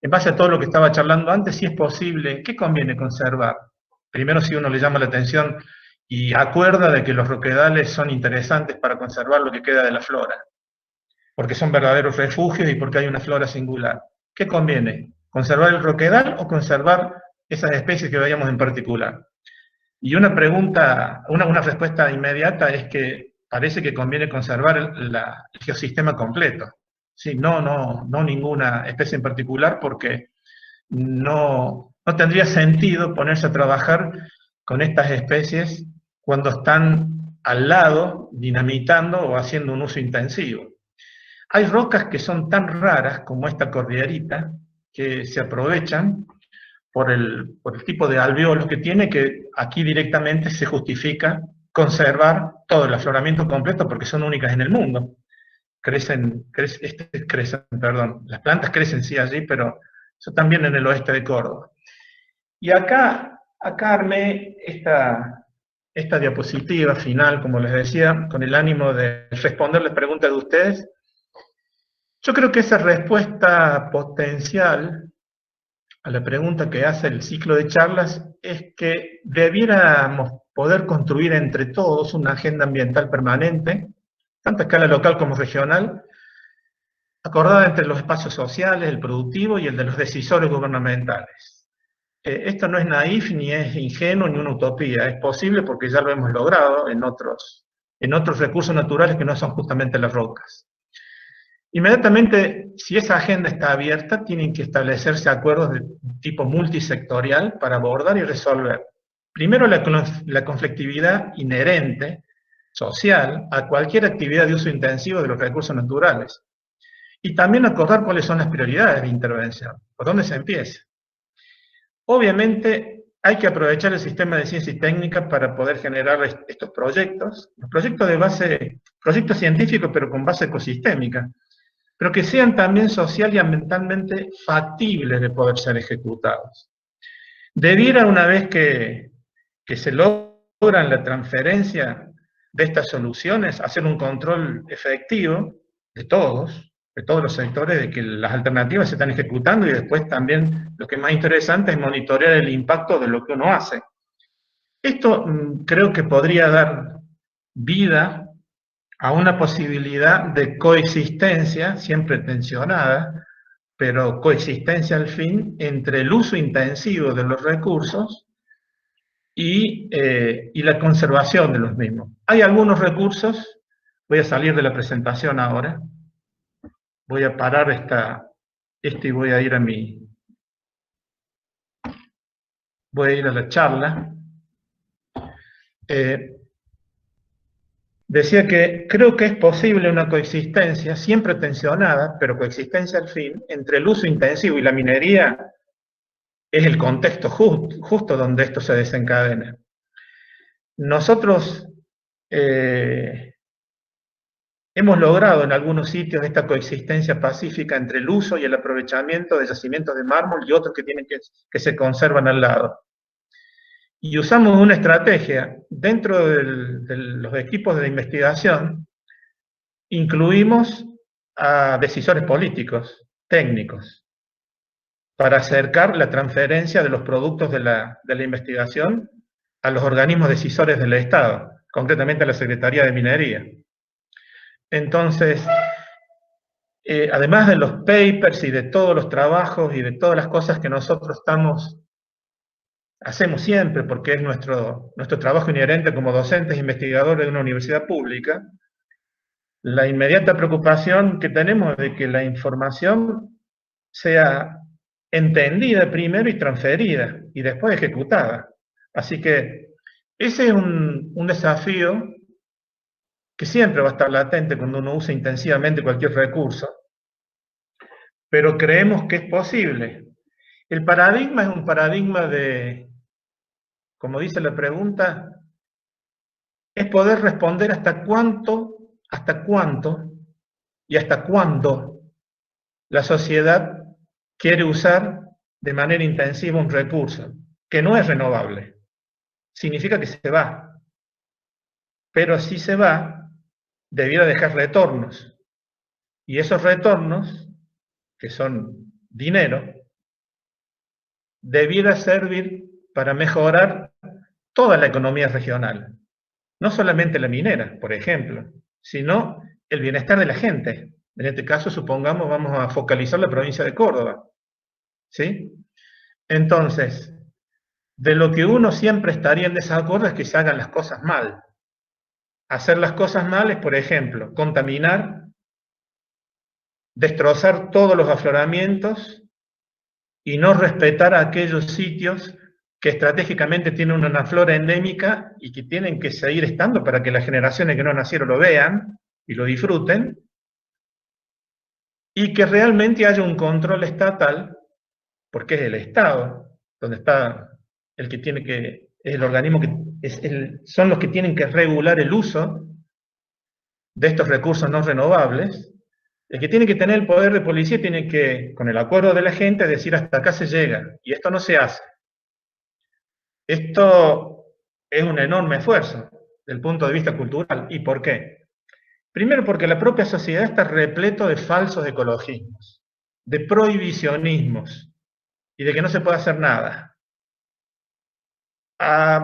en base a todo lo que estaba charlando antes, si es posible, ¿qué conviene conservar? Primero, si uno le llama la atención y acuerda de que los roquedales son interesantes para conservar lo que queda de la flora, porque son verdaderos refugios y porque hay una flora singular. ¿Qué conviene? ¿Conservar el roquedal o conservar esas especies que veíamos en particular? Y una respuesta inmediata es que parece que conviene conservar el geosistema completo. Sí, no ninguna especie en particular, porque no tendría sentido ponerse a trabajar con estas especies cuando están al lado, dinamitando o haciendo un uso intensivo. Hay rocas que son tan raras como esta cordillerita, que se aprovechan por el tipo de alvéolos que tiene, que aquí directamente se justifica conservar todo el afloramiento completo porque son únicas en el mundo. Las plantas crecen sí allí, pero eso también en el oeste de Córdoba. Y acá armé esta diapositiva final, como les decía, con el ánimo de responder las preguntas de ustedes. Yo creo que esa respuesta potencial a la pregunta que hace el ciclo de charlas es que debiéramos poder construir entre todos una agenda ambiental permanente, tanto a escala local como regional, acordada entre los espacios sociales, el productivo y el de los decisores gubernamentales. Esto no es naif, ni es ingenuo, ni una utopía. Es posible porque ya lo hemos logrado en otros recursos naturales que no son justamente las rocas. Inmediatamente, si esa agenda está abierta, tienen que establecerse acuerdos de tipo multisectorial para abordar y resolver, primero, la conflictividad inherente, social, a cualquier actividad de uso intensivo de los recursos naturales. Y también acordar cuáles son las prioridades de intervención, por dónde se empieza. Obviamente, hay que aprovechar el sistema de ciencia y técnica para poder generar estos proyectos, los proyectos de base, proyectos científicos pero con base ecosistémica, pero que sean también social y ambientalmente factibles de poder ser ejecutados. Debiera, una vez que se logran la transferencia de estas soluciones, hacer un control efectivo de todos los sectores, de que las alternativas se están ejecutando, y después también lo que es más interesante es monitorear el impacto de lo que uno hace. Esto creo que podría dar vida a una posibilidad de coexistencia, siempre tensionada, pero coexistencia al fin, entre el uso intensivo de los recursos y la conservación de los mismos. Hay algunos recursos, voy a salir de la presentación ahora, voy a parar y voy a ir a la charla. Decía que creo que es posible una coexistencia, siempre tensionada, pero coexistencia al fin, entre el uso intensivo y la minería. Es el contexto justo donde esto se desencadena. Nosotros hemos logrado en algunos sitios esta coexistencia pacífica entre el uso y el aprovechamiento de yacimientos de mármol y otros que se conservan al lado. Y usamos una estrategia. Dentro de los equipos de investigación, incluimos a decisores políticos, técnicos, para acercar la transferencia de los productos de la investigación a los organismos decisores del Estado, concretamente a la Secretaría de Minería. Entonces, además de los papers y de todos los trabajos y de todas las cosas que nosotros hacemos siempre, porque es nuestro trabajo inherente como docentes e investigadores de una universidad pública, la inmediata preocupación que tenemos es de que la información sea entendida primero y transferida, y después ejecutada. Así que ese es un desafío que siempre va a estar latente cuando uno usa intensivamente cualquier recurso, pero creemos que es posible. El paradigma es un paradigma de, como dice la pregunta, es poder responder hasta cuánto y hasta cuándo la sociedad quiere usar de manera intensiva un recurso que no es renovable. Significa que se va. Pero si se va, debiera dejar retornos. Y esos retornos, que son dinero, debiera servir para mejorar toda la economía regional. No solamente la minera, por ejemplo, sino el bienestar de la gente. En este caso, supongamos, vamos a focalizar la provincia de Córdoba. ¿Sí? Entonces, de lo que uno siempre estaría en desacuerdo es que se hagan las cosas mal. Hacer las cosas mal es, por ejemplo, contaminar, destrozar todos los afloramientos y no respetar aquellos sitios que estratégicamente tienen una flora endémica y que tienen que seguir estando para que las generaciones que no nacieron lo vean y lo disfruten, y que realmente haya un control estatal, porque es el Estado donde está el que tiene que, es el organismo que son los que tienen que regular el uso de estos recursos no renovables. El que tiene que tener el poder de policía tiene que, con el acuerdo de la gente, decir hasta acá se llega, y esto no se hace. Esto es un enorme esfuerzo desde el punto de vista cultural. ¿Y por qué? Primero porque la propia sociedad está repleto de falsos ecologismos, de prohibicionismos, y de que no se puede hacer nada.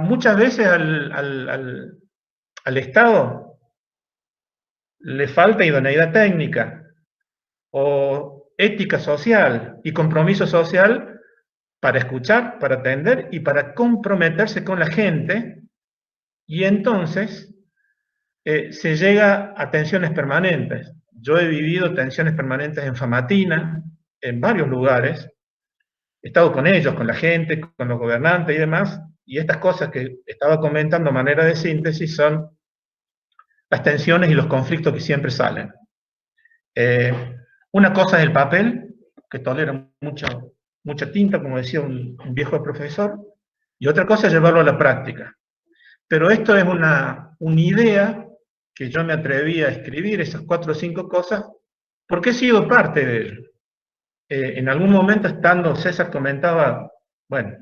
Muchas veces al Estado le falta idoneidad técnica o ética social y compromiso social para escuchar, para atender y para comprometerse con la gente, y entonces se llega a tensiones permanentes. Yo he vivido tensiones permanentes en Famatina, en varios lugares, he estado con ellos, con la gente, con los gobernantes y demás, y estas cosas que estaba comentando a manera de síntesis son las tensiones y los conflictos que siempre salen. Una cosa es el papel, que tolera mucha tinta, como decía un viejo profesor, y otra cosa es llevarlo a la práctica. Pero esto es una idea que yo me atreví a escribir, esas 4 o 5 cosas, porque he sido parte de ello. En algún momento, estando, César comentaba, bueno,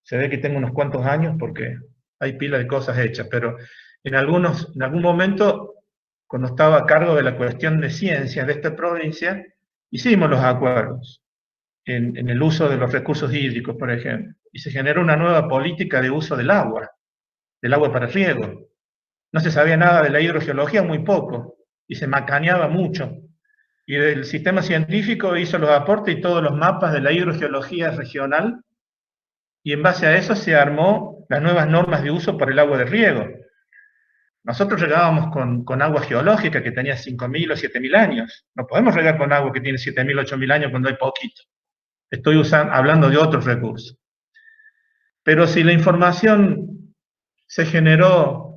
se ve que tengo unos cuantos años porque hay pila de cosas hechas, pero en algún momento, cuando estaba a cargo de la cuestión de ciencias de esta provincia, hicimos los acuerdos en el uso de los recursos hídricos, por ejemplo, y se generó una nueva política de uso del agua para riego. No se sabía nada de la hidrogeología, muy poco, y se macaneaba mucho. Y el sistema científico hizo los aportes y todos los mapas de la hidrogeología regional, y en base a eso se armó las nuevas normas de uso para el agua de riego. Nosotros regábamos con agua geológica que tenía 5.000 o 7.000 años. No podemos regar con agua que tiene 7.000 o 8.000 años cuando hay poquito. Estoy hablando de otros recursos. Pero si la información se generó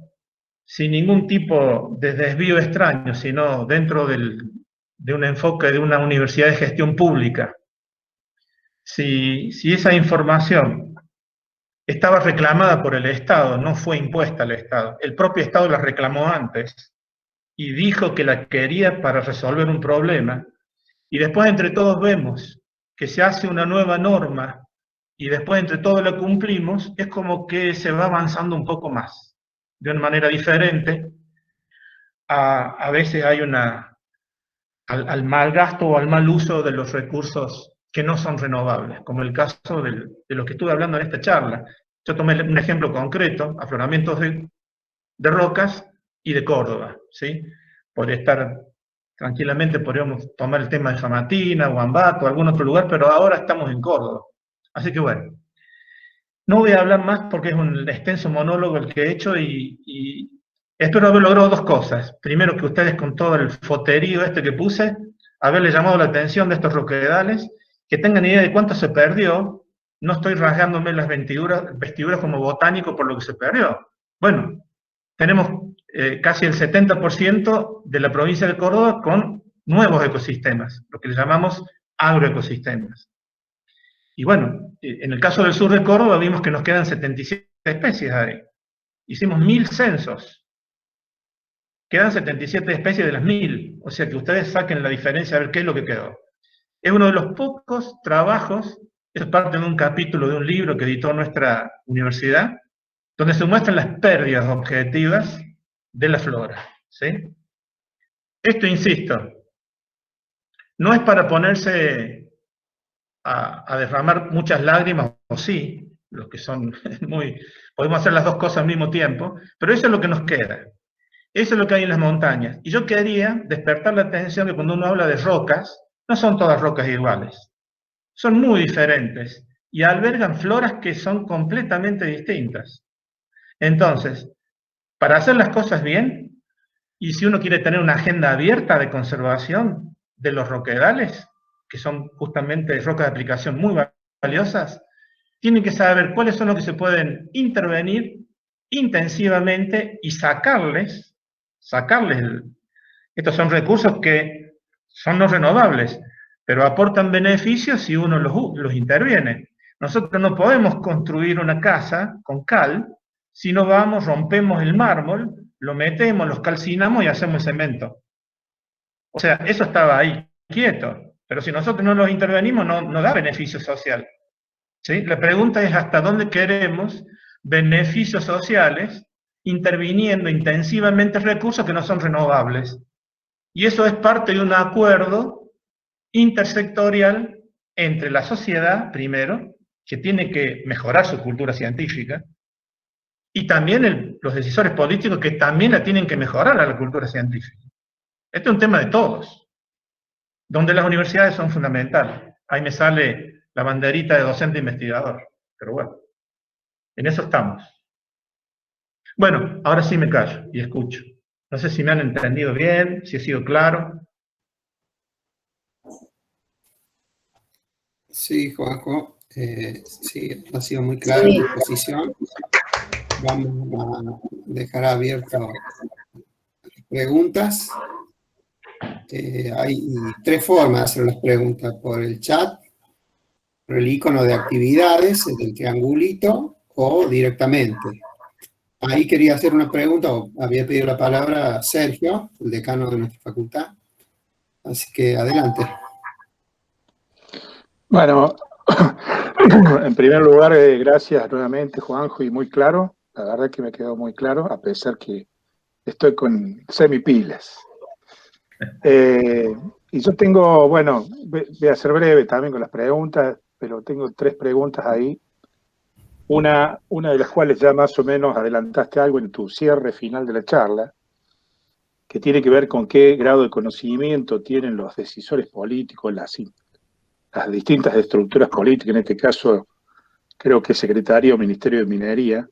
sin ningún tipo de desvío extraño, sino dentro de un enfoque de una universidad de gestión pública, si esa información estaba reclamada por el Estado, no fue impuesta al Estado, el propio Estado la reclamó antes y dijo que la quería para resolver un problema, y después entre todos vemos que se hace una nueva norma y después entre todos la cumplimos, es como que se va avanzando un poco más, de una manera diferente. A veces hay al mal gasto o al mal uso de los recursos que no son renovables, como el caso de lo que estuve hablando en esta charla. Yo tomé un ejemplo concreto, afloramientos de rocas y de Córdoba, ¿sí? Podría estar tranquilamente, podríamos tomar el tema de Famatina, o Ambato, o algún otro lugar, pero ahora estamos en Córdoba. Así que bueno, no voy a hablar más porque es un extenso monólogo el que he hecho y espero haber logrado 2 cosas. Primero, que ustedes, con todo el foterío que puse, haberle llamado la atención de estos roquedales, que tengan idea de cuánto se perdió. No estoy rasgándome las vestiduras como botánico por lo que se perdió. Bueno, tenemos casi el 70% de la provincia de Córdoba con nuevos ecosistemas, lo que le llamamos agroecosistemas. Y bueno, en el caso del sur de Córdoba vimos que nos quedan 77 especies ahí. Hicimos 1000 censos. Quedan 77 especies de las 1000. O sea que ustedes saquen la diferencia a ver qué es lo que quedó. Es uno de los pocos trabajos, es parte de un capítulo de un libro que editó nuestra universidad, donde se muestran las pérdidas objetivas de la flora, ¿sí? Esto, insisto, no es para ponerse a derramar muchas lágrimas, o sí, los que son muy... Podemos hacer las 2 cosas al mismo tiempo, pero eso es lo que nos queda. Eso es lo que hay en las montañas. Y yo quería despertar la atención que cuando uno habla de rocas, no son todas rocas iguales. Son muy diferentes y albergan floras que son completamente distintas. Entonces, para hacer las cosas bien, y si uno quiere tener una agenda abierta de conservación de los roquedales, que son justamente rocas de aplicación muy valiosas, tienen que saber cuáles son los que se pueden intervenir intensivamente y sacarles. Estos son recursos que son no renovables, pero aportan beneficios si uno los interviene. Nosotros no podemos construir una casa con cal si no vamos, rompemos el mármol, lo metemos, los calcinamos y hacemos el cemento. O sea, eso estaba ahí, quieto, pero si nosotros no los intervenimos no da beneficio social. ¿Sí? La pregunta es hasta dónde queremos beneficios sociales interviniendo intensivamente recursos que no son renovables. Y eso es parte de un acuerdo intersectorial entre la sociedad, primero, que tiene que mejorar su cultura científica, y también los decisores políticos que también la tienen que mejorar a la cultura científica. Este es un tema de todos, donde las universidades son fundamentales. Ahí me sale la banderita de docente investigador, pero bueno, en eso estamos. Bueno, ahora sí me callo y escucho. No sé si me han entendido bien, si he sido claro. Sí, Juanjo, sí, ha sido muy clara tu posición. Vamos a dejar abiertas preguntas. Hay 3 formas de hacer las preguntas: por el chat, por el icono de actividades, el del triangulito, o directamente. Ahí quería hacer una pregunta, o había pedido la palabra Sergio, el decano de nuestra facultad. Así que adelante. Bueno, en primer lugar, gracias nuevamente, Juanjo, y muy claro. La verdad que me quedó muy claro, a pesar que estoy con semipilas. Y yo tengo, bueno, voy a ser breve también con las preguntas, pero tengo 3 preguntas ahí. Una de las cuales ya más o menos adelantaste algo en tu cierre final de la charla, que tiene que ver con qué grado de conocimiento tienen los decisores políticos, las distintas estructuras políticas, en este caso creo que Secretaría o Ministerio de Minería,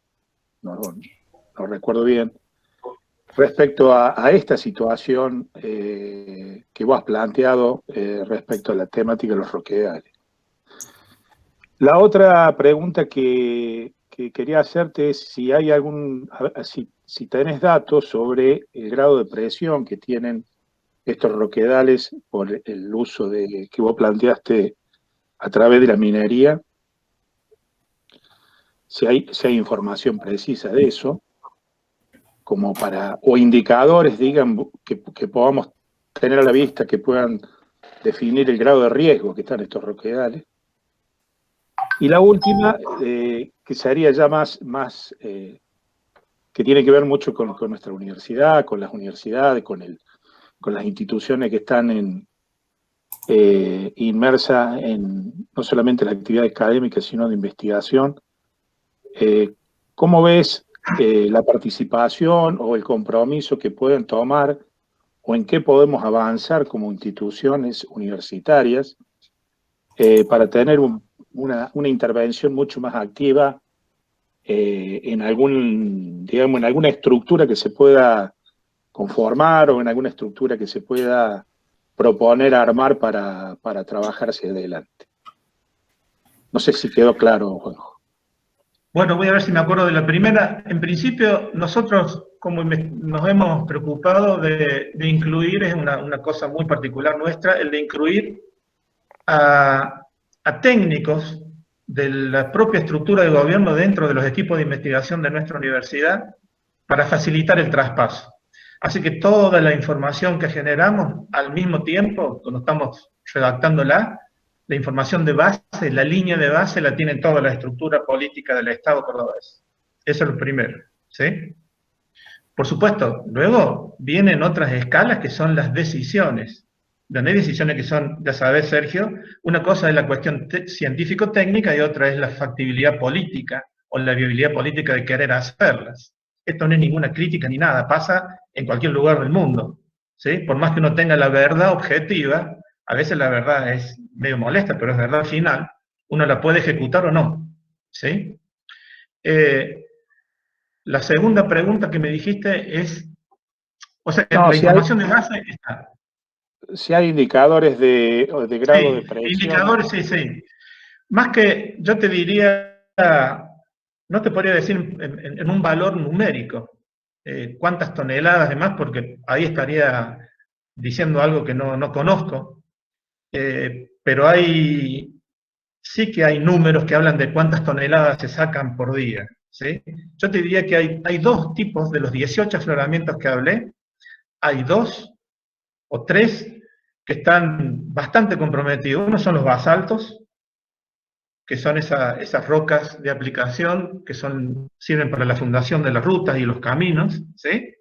no recuerdo bien, respecto a esta situación que vos has planteado respecto a la temática de los roquedales. La otra pregunta que quería hacerte es si hay si tenés datos sobre el grado de presión que tienen estos roquedales por el uso que vos planteaste a través de la minería, si hay información precisa de eso, como o indicadores, digan, que podamos tener a la vista, que puedan definir el grado de riesgo que están estos roquedales. Y la última, que sería ya más que tiene que ver mucho con nuestra universidad, con las universidades, con las instituciones que están inmersas en no solamente la actividad académica, sino de investigación. ¿Cómo ves la participación o el compromiso que pueden tomar, o en qué podemos avanzar como instituciones universitarias para tener una intervención mucho más activa en alguna estructura que se pueda conformar, o en alguna estructura que se pueda proponer armar para trabajar hacia adelante? No sé si quedó claro, Juanjo. Bueno, voy a ver si me acuerdo de la primera. En principio, nosotros como nos hemos preocupado de incluir, es una cosa muy particular nuestra, el de incluir a técnicos de la propia estructura de gobierno dentro de los equipos de investigación de nuestra universidad para facilitar el traspaso. Así que toda la información que generamos al mismo tiempo, cuando estamos redactándola, la información de base, la línea de base, la tiene toda la estructura política del Estado cordobés. Eso es lo primero, ¿sí? Por supuesto, luego vienen otras escalas que son las decisiones. Donde hay decisiones que son, ya sabes, Sergio, una cosa es la cuestión científico-técnica y otra es la factibilidad política o la viabilidad política de querer hacerlas. Esto no es ninguna crítica ni nada, pasa en cualquier lugar del mundo, ¿sí? Por más que uno tenga la verdad objetiva, a veces la verdad es medio molesta, pero es verdad final, uno la puede ejecutar o no, ¿sí? La segunda pregunta que me dijiste es, o sea, la información de base está. Si hay indicadores de grado de presión. Indicadores, sí. Más que, yo te diría, no te podría decir en un valor numérico, cuántas toneladas de más, porque ahí estaría diciendo algo que no conozco, pero sí que hay números que hablan de cuántas toneladas se sacan por día, ¿sí? Yo te diría que hay 2 tipos, de los 18 afloramientos que hablé, hay 2 o 3 que están bastante comprometidos. Uno son los basaltos, que son esas rocas de aplicación que sirven para la fundación de las rutas y los caminos, ¿sí?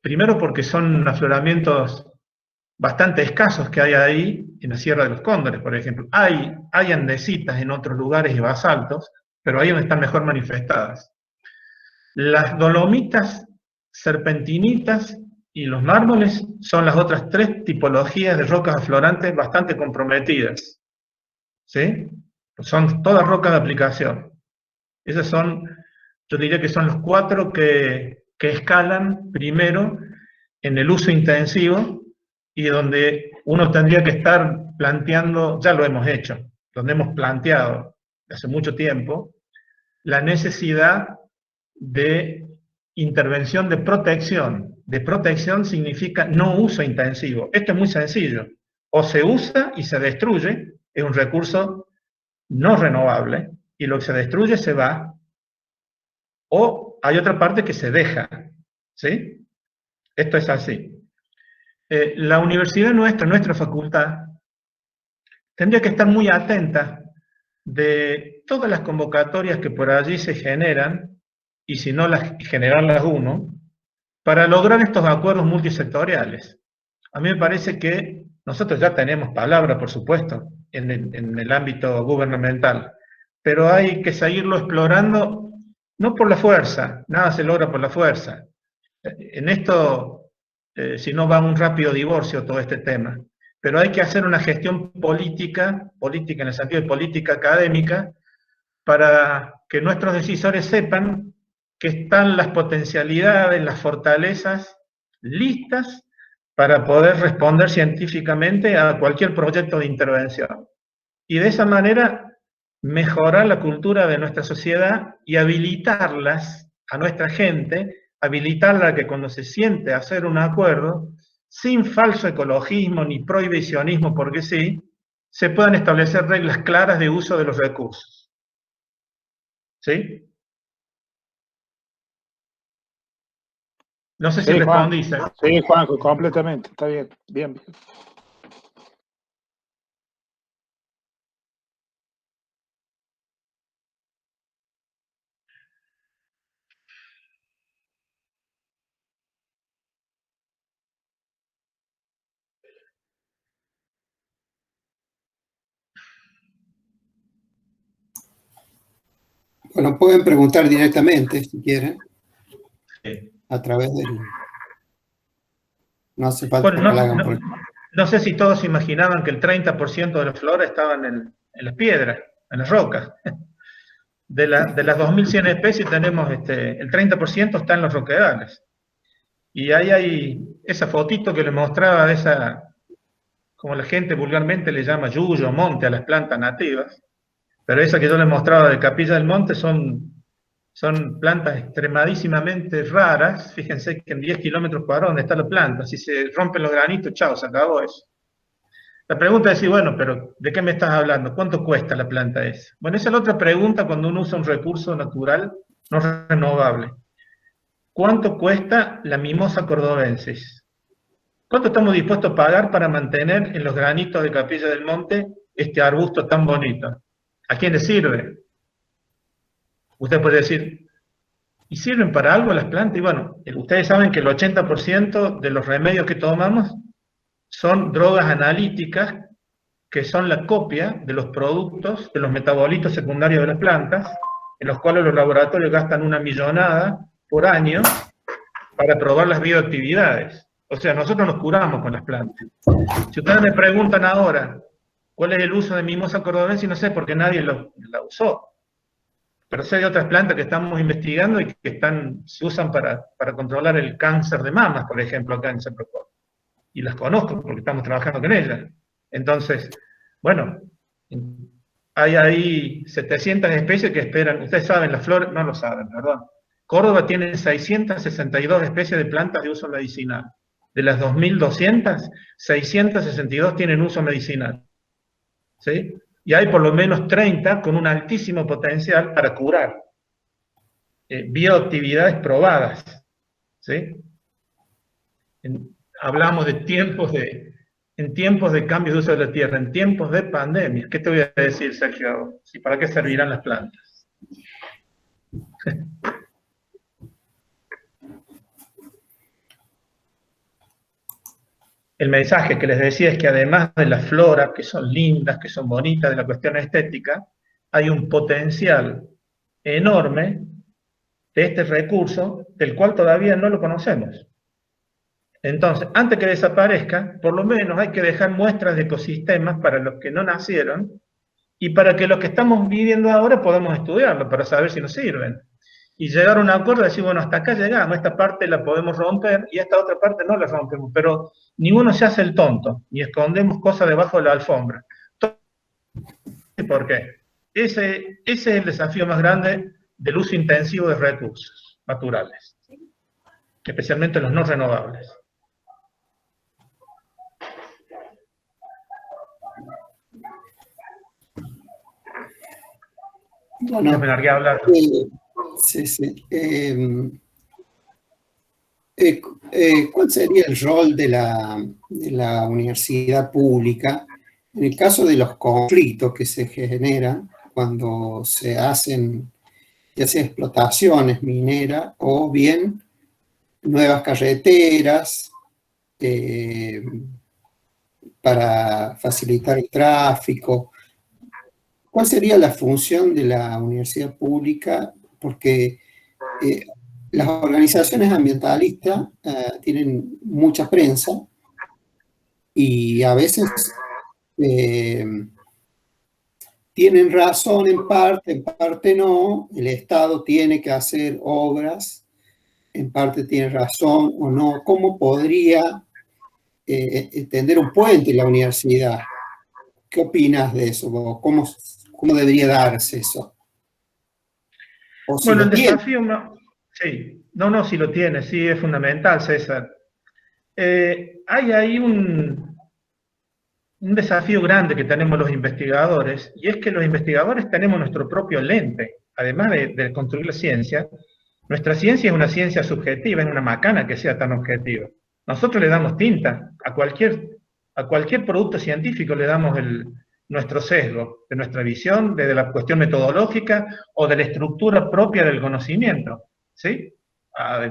Primero porque son afloramientos bastante escasos que hay ahí, en la Sierra de los Cóndores, por ejemplo. Hay andesitas en otros lugares y basaltos, pero ahí donde están mejor manifestadas. Las dolomitas, serpentinitas y los mármoles son las otras tres tipologías de rocas aflorantes bastante comprometidas. ¿Sí? Son todas rocas de aplicación. Esas son, yo diría que son los 4 que escalan primero en el uso intensivo y donde uno tendría que estar planteando, ya lo hemos hecho, donde hemos planteado hace mucho tiempo, la necesidad de intervención de protección. De protección significa no uso intensivo. Esto es muy sencillo. O se usa y se destruye, es un recurso no renovable, y lo que se destruye se va, o hay otra parte que se deja, ¿sí? Esto es así. La universidad nuestra facultad, tendría que estar muy atenta de todas las convocatorias que por allí se generan, y si no generarlas uno, para lograr estos acuerdos multisectoriales. A mí me parece que nosotros ya tenemos palabra, por supuesto, en el ámbito gubernamental, pero hay que seguirlo explorando, no por la fuerza, nada se logra por la fuerza. En esto, si no va a un rápido divorcio todo este tema, pero hay que hacer una gestión política en el sentido de política académica, para que nuestros decisores sepan que están las potencialidades, las fortalezas listas para poder responder científicamente a cualquier proyecto de intervención. Y de esa manera mejorar la cultura de nuestra sociedad y habilitarlas a nuestra gente, habilitarla a que cuando se siente hacer un acuerdo, sin falso ecologismo ni prohibicionismo porque sí, se puedan establecer reglas claras de uso de los recursos. ¿Sí? No sé si respondí. Sí, Juanjo, completamente. Está bien, bien. Bueno, pueden preguntar directamente, si quieren, Sí. a través del... No hace falta Bueno, que la hagan por... no sé si todos imaginaban que el 30% de la flora estaban en las piedras, en las rocas. De las 2.100 especies tenemos, el 30% está en los roquedales. Y ahí hay esa fotito que les mostraba de esa, como la gente vulgarmente le llama yuyo, monte a las plantas nativas, pero esa que yo les mostraba de Capilla del Monte son plantas extremadísimamente raras. Fíjense que en 10 kilómetros cuadrados donde está la planta, si se rompen los granitos, chao, se acabó eso. La pregunta es, bueno, pero ¿de qué me estás hablando? ¿Cuánto cuesta la planta esa? Bueno, esa es la otra pregunta cuando uno usa un recurso natural no renovable. ¿Cuánto cuesta la mimosa cordobensis? ¿Cuánto estamos dispuestos a pagar para mantener en los granitos de Capilla del Monte este arbusto tan bonito? ¿A quién le sirve? Usted puede decir, ¿y sirven para algo las plantas? Y bueno, ustedes saben que el 80% de los remedios que tomamos son drogas analíticas, que son la copia de los productos, de los metabolitos secundarios de las plantas, en los cuales los laboratorios gastan una millonada por año para probar las bioactividades. O sea, nosotros nos curamos con las plantas. Si ustedes me preguntan ahora, ¿cuál es el uso de mimosa cordobensis? No sé, porque nadie la usó. Pero sé de otras plantas que estamos investigando y que se usan para controlar el cáncer de mamas, por ejemplo, acá en Cerro Corto. Y las conozco porque estamos trabajando con ellas. Entonces, bueno, hay ahí 700 especies que esperan. Ustedes saben, la flora, no lo saben, perdón. Córdoba tiene 662 especies de plantas de uso medicinal. De las 2.200, 662 tienen uso medicinal. ¿Sí? Y hay por lo menos 30 con un altísimo potencial para curar. Bioactividades probadas. ¿Sí? Hablamos de en tiempos de cambios de uso de la tierra, en tiempos de pandemia. ¿Qué te voy a decir, Sergio? ¿Para qué servirán las plantas? El mensaje que les decía es que además de la flora, que son lindas, que son bonitas, de la cuestión estética, hay un potencial enorme de este recurso, del cual todavía no lo conocemos. Entonces, antes que desaparezca, por lo menos hay que dejar muestras de ecosistemas para los que no nacieron y para que los que estamos viviendo ahora podamos estudiarlo, para saber si nos sirven. Y llegar a un acuerdo y decir, bueno, hasta acá llegamos, esta parte la podemos romper y esta otra parte no la rompemos, pero ninguno se hace el tonto, ni escondemos cosas debajo de la alfombra. ¿Por qué? Ese es el desafío más grande del uso intensivo de recursos naturales, especialmente los no renovables. Bueno, me largué a hablar. Sí, sí. ¿Cuál sería el rol de la universidad pública en el caso de los conflictos que se generan cuando se hacen, ya sea explotaciones mineras o bien nuevas carreteras para facilitar el tráfico? ¿Cuál sería la función de la universidad pública? Porque las organizaciones ambientalistas tienen mucha prensa y a veces tienen razón en parte no. El Estado tiene que hacer obras, en parte tiene razón o no. ¿Cómo podría tender un puente en la universidad? ¿Qué opinas de eso? ¿Cómo debería darse eso? O si Bueno, el tiene. desafío, sí, no, sí lo tiene, sí, es fundamental, César. Hay ahí un desafío grande que tenemos los investigadores, y es que los investigadores tenemos nuestro propio lente. Además de construir la ciencia, nuestra ciencia es una ciencia subjetiva, es una macana que sea tan objetiva. Nosotros le damos tinta a cualquier producto científico, le damos nuestro sesgo, de nuestra visión, desde la cuestión metodológica o de la estructura propia del conocimiento, ¿sí?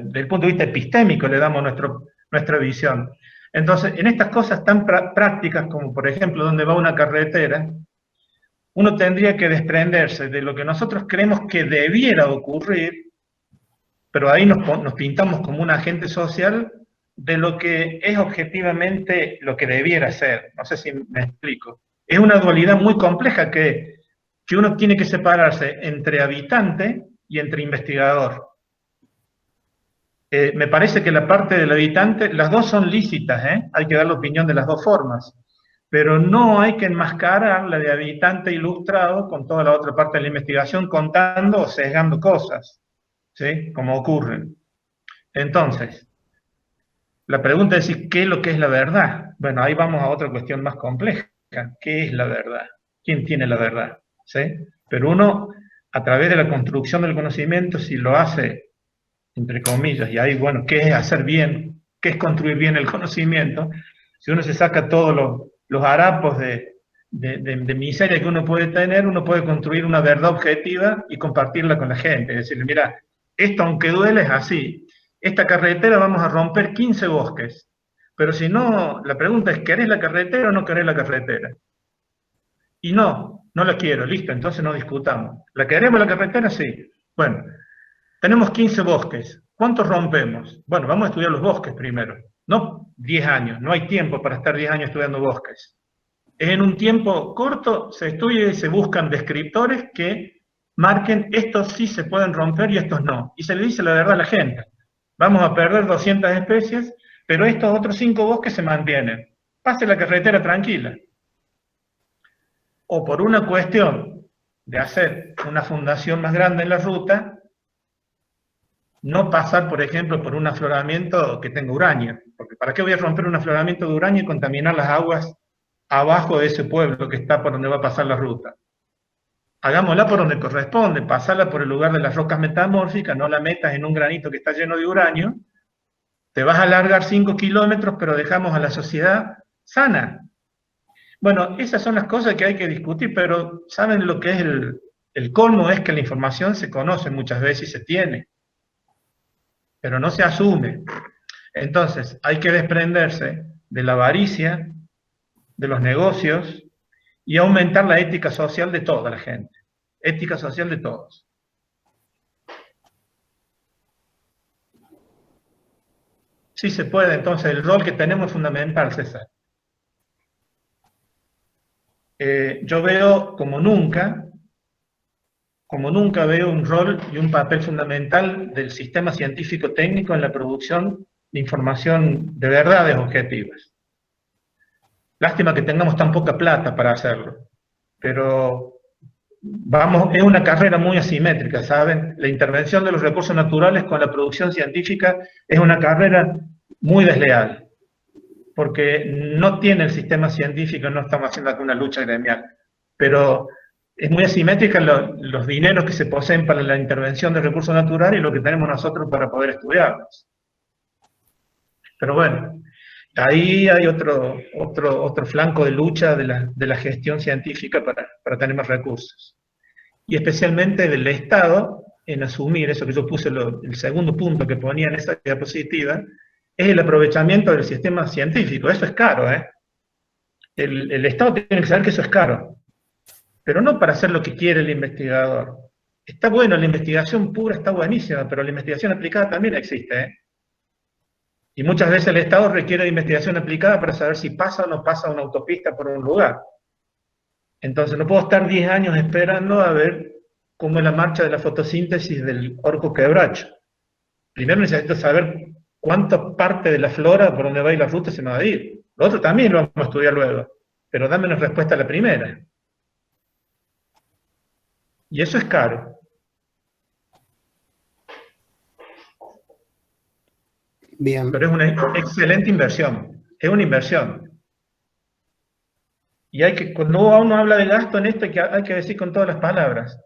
Desde el punto de vista epistémico le damos nuestra visión. Entonces, en estas cosas tan prácticas como, por ejemplo, dónde va una carretera, uno tendría que desprenderse de lo que nosotros creemos que debiera ocurrir, pero ahí nos pintamos como un agente social de lo que es objetivamente lo que debiera ser. No sé si me explico. Es una dualidad muy compleja que uno tiene que separarse entre habitante y entre investigador. Me parece que la parte del habitante, las dos son lícitas, hay que dar la opinión de las dos formas, pero no hay que enmascarar la de habitante ilustrado con toda la otra parte de la investigación contando o sesgando cosas, ¿sí? Como ocurren. Entonces, la pregunta es ¿qué es lo que es la verdad? Bueno, ahí vamos a otra cuestión más compleja. ¿Qué es la verdad? ¿Quién tiene la verdad? ¿Sí? Pero uno, a través de la construcción del conocimiento, si lo hace, entre comillas, y ahí, bueno, ¿qué es hacer bien? ¿Qué es construir bien el conocimiento? Si uno se saca todos los harapos de miseria que uno puede tener, uno puede construir una verdad objetiva y compartirla con la gente. Es decir, mira, esto aunque duele es así. Esta carretera vamos a romper 15 bosques. Pero si no, la pregunta es, ¿querés la carretera o no querés la carretera? Y no la quiero, listo, entonces no discutamos. ¿La queremos la carretera? Sí. Bueno, tenemos 15 bosques. ¿Cuántos rompemos? Bueno, vamos a estudiar los bosques primero. No 10 años, no hay tiempo para estar 10 años estudiando bosques. En un tiempo corto se estudia y se buscan descriptores que marquen estos sí se pueden romper y estos no. Y se le dice la verdad a la gente. Vamos a perder 200 especies, pero estos otros 5 bosques se mantienen. Pase la carretera tranquila. O por una cuestión de hacer una fundación más grande en la ruta, no pasar, por ejemplo, por un afloramiento que tenga uranio. Porque ¿para qué voy a romper un afloramiento de uranio y contaminar las aguas abajo de ese pueblo que está por donde va a pasar la ruta? Hagámosla por donde corresponde, pasarla por el lugar de las rocas metamórficas, no la metas en un granito que está lleno de uranio. Te vas a alargar 5 kilómetros, pero dejamos a la sociedad sana. Bueno, esas son las cosas que hay que discutir, pero ¿saben lo que es el colmo? Es que la información se conoce muchas veces y se tiene, pero no se asume. Entonces, hay que desprenderse de la avaricia, de los negocios, y aumentar la ética social de toda la gente. Ética social de todos. Sí se puede, entonces el rol que tenemos es fundamental, César. Yo veo como nunca veo un rol y un papel fundamental del sistema científico-técnico en la producción de información de verdades objetivas. Lástima que tengamos tan poca plata para hacerlo, pero vamos, es una carrera muy asimétrica, ¿saben? La intervención de los recursos naturales con la producción científica es una carrera muy desleal, porque no tiene el sistema científico, no estamos haciendo aquí una lucha gremial, pero es muy asimétrica los dineros que se poseen para la intervención de recursos naturales y lo que tenemos nosotros para poder estudiarlos. Pero bueno, ahí hay otro flanco de lucha de la gestión científica para tener más recursos. Y especialmente del Estado en asumir eso que yo puse, el segundo punto que ponía en esa diapositiva, es el aprovechamiento del sistema científico. Eso es caro, ¿eh? El Estado tiene que saber que eso es caro, pero no para hacer lo que quiere el investigador. Está bueno, la investigación pura está buenísima, pero la investigación aplicada también existe, ¿eh? Y muchas veces el Estado requiere de investigación aplicada para saber si pasa o no pasa una autopista por un lugar. Entonces no puedo estar 10 años esperando a ver cómo es la marcha de la fotosíntesis del orco quebracho. Primero necesito saber cuánta parte de la flora por donde va a ir la ruta se me va a ir. Lo otro también lo vamos a estudiar luego, pero dame una respuesta a la primera. Y eso es caro. Bien. Pero es una excelente inversión. Es una inversión. Y cuando uno habla de gasto en esto, hay que decir con todas las palabras.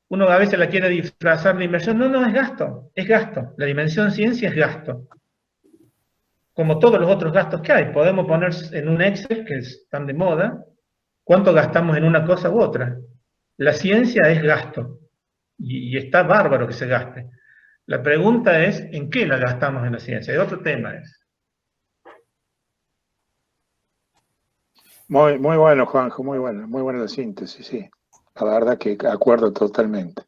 Uno a veces la quiere disfrazar de inversión. No, no, es gasto. Es gasto. La dimensión ciencia es gasto. Como todos los otros gastos que hay. Podemos poner en un Excel, que están de moda, cuánto gastamos en una cosa u otra. La ciencia es gasto. Y está bárbaro que se gaste. La pregunta es, ¿en qué la gastamos en la ciencia? Y otro tema es. Muy bueno, Juanjo, muy buena la síntesis, sí. La verdad que acuerdo totalmente.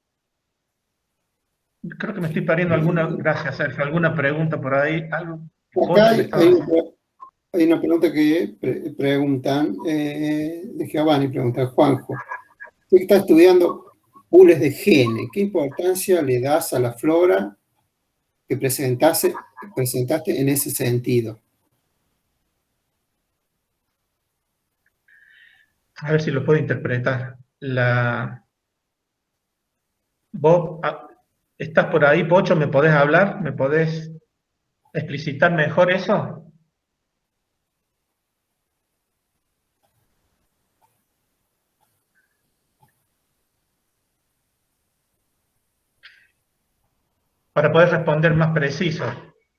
Creo que me estoy perdiendo gracias, Sergio, alguna pregunta por ahí, algo. Acá hay una pregunta que preguntan, de Giovanni, pregunta Juanjo. Usted está estudiando pools de genes, ¿qué importancia le das a la flora que presentaste en ese sentido? A ver si lo puedo interpretar. ¿Vos estás por ahí, Pocho? ¿Me podés hablar? ¿Me podés explicitar mejor eso? Para poder responder más preciso.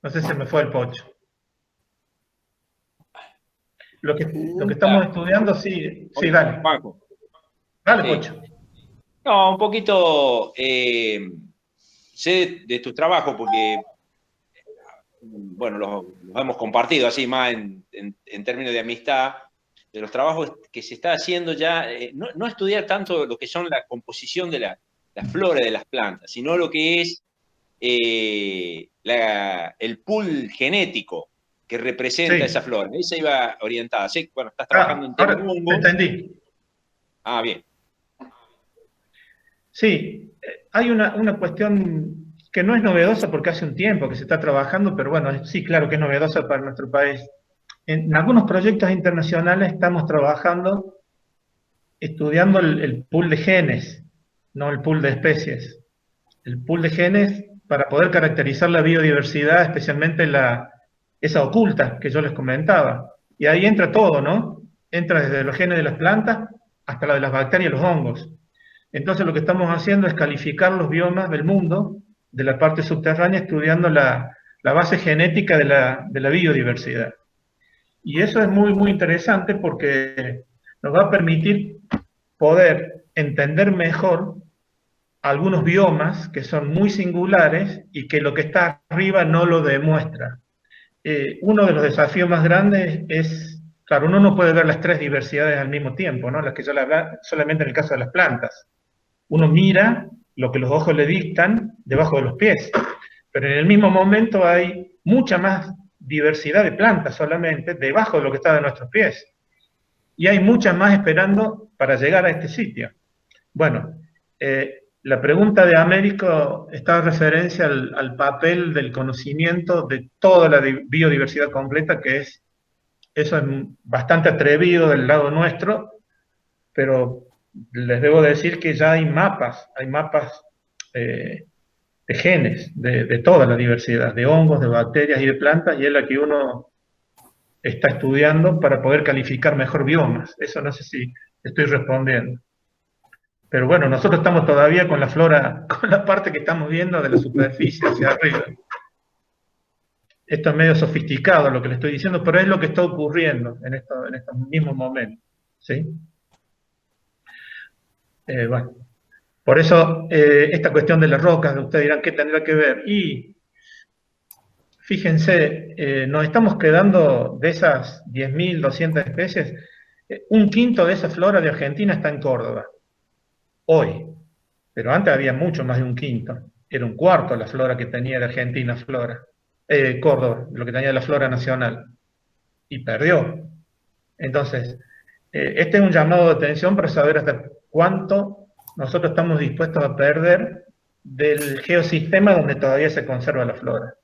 No sé si me fue el Pocho. Lo que estamos estudiando, sí, dale. Juanjo. Dale, Sí. Pocho. No, un poquito sé de tu trabajo porque, bueno, los hemos compartido así más en términos de amistad, de los trabajos que se está haciendo ya, no estudiar tanto lo que son la composición de la flora de las plantas, sino lo que es el pool genético que representa esa flora. Esa iba orientada. Sí, bueno, estás trabajando en ahora hongos. entendí. Ah, bien. Sí, hay una cuestión que no es novedosa porque hace un tiempo que se está trabajando, pero bueno, sí, claro que es novedosa para nuestro país. En algunos proyectos internacionales estamos trabajando, estudiando el pool de genes, no el pool de especies. El pool de genes para poder caracterizar la biodiversidad, especialmente esa oculta que yo les comentaba. Y ahí entra todo, ¿no? Entra desde los genes de las plantas hasta la de las bacterias y los hongos. Entonces lo que estamos haciendo es calificar los biomas del mundo, de la parte subterránea, estudiando la base genética de la biodiversidad. Y eso es muy interesante porque nos va a permitir poder entender mejor algunos biomas que son muy singulares y que lo que está arriba no lo demuestra. Uno de los desafíos más grandes es, claro, uno no puede ver las tres diversidades al mismo tiempo, ¿no? Las que yo le hablaba solamente en el caso de las plantas. Uno mira lo que los ojos le dictan debajo de los pies, pero en el mismo momento hay mucha más diversidad de plantas solamente debajo de lo que está de nuestros pies. Y hay muchas más esperando para llegar a este sitio. Bueno, la pregunta de Américo está en referencia al papel del conocimiento de toda la biodiversidad completa, que es, eso es bastante atrevido del lado nuestro, pero les debo decir que ya hay mapas de genes, de toda la diversidad, de hongos, de bacterias y de plantas, y es la que uno está estudiando para poder calificar mejor biomas. Eso no sé si estoy respondiendo. Pero bueno, nosotros estamos todavía con la flora, con la parte que estamos viendo de la superficie hacia arriba. Esto es medio sofisticado lo que le estoy diciendo, pero es lo que está ocurriendo en estos mismos momentos, ¿sí? Bueno, por eso esta cuestión de las rocas, ustedes dirán, ¿qué tendrá que ver? Y fíjense, nos estamos quedando de esas 10.200 especies, un quinto de esa flora de Argentina está en Córdoba, hoy, pero antes había mucho más de un quinto, era un cuarto la flora que tenía de Argentina, Córdoba, lo que tenía de la flora nacional, y perdió. Entonces, este es un llamado de atención para saber hasta cuánto nosotros estamos dispuestos a perder del geosistema donde todavía se conserva la flora.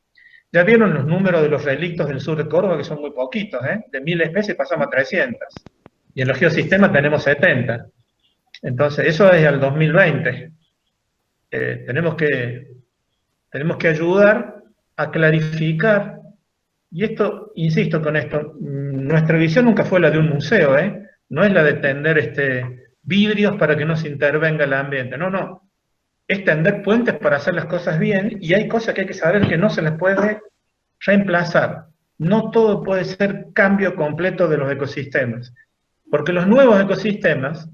Ya vieron los números de los relictos del sur de Córdoba, que son muy poquitos, ¿eh? De 1.000 especies pasamos a 300. Y en los geosistemas tenemos 70. Entonces, eso es al 2020. Tenemos que ayudar a clarificar, y esto, insisto con esto, nuestra visión nunca fue la de un museo, ¿eh? No es la de tender vidrios para que no se intervenga el ambiente, no. Es tender puentes para hacer las cosas bien, y hay cosas que hay que saber que no se les puede reemplazar. No todo puede ser cambio completo de los ecosistemas, porque los nuevos ecosistemas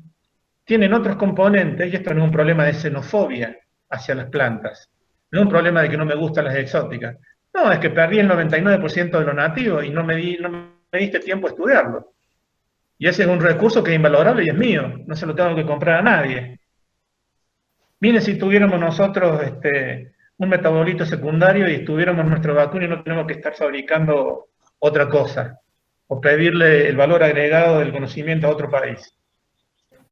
tienen otros componentes, y esto no es un problema de xenofobia hacia las plantas, no es un problema de que no me gustan las exóticas, no, es que perdí el 99% de lo nativo y no me diste tiempo a estudiarlo. Y ese es un recurso que es invalorable y es mío, no se lo tengo que comprar a nadie. Miren si tuviéramos nosotros un metabolito secundario y estuviéramos en nuestro vacuno y no tenemos que estar fabricando otra cosa, o pedirle el valor agregado del conocimiento a otro país.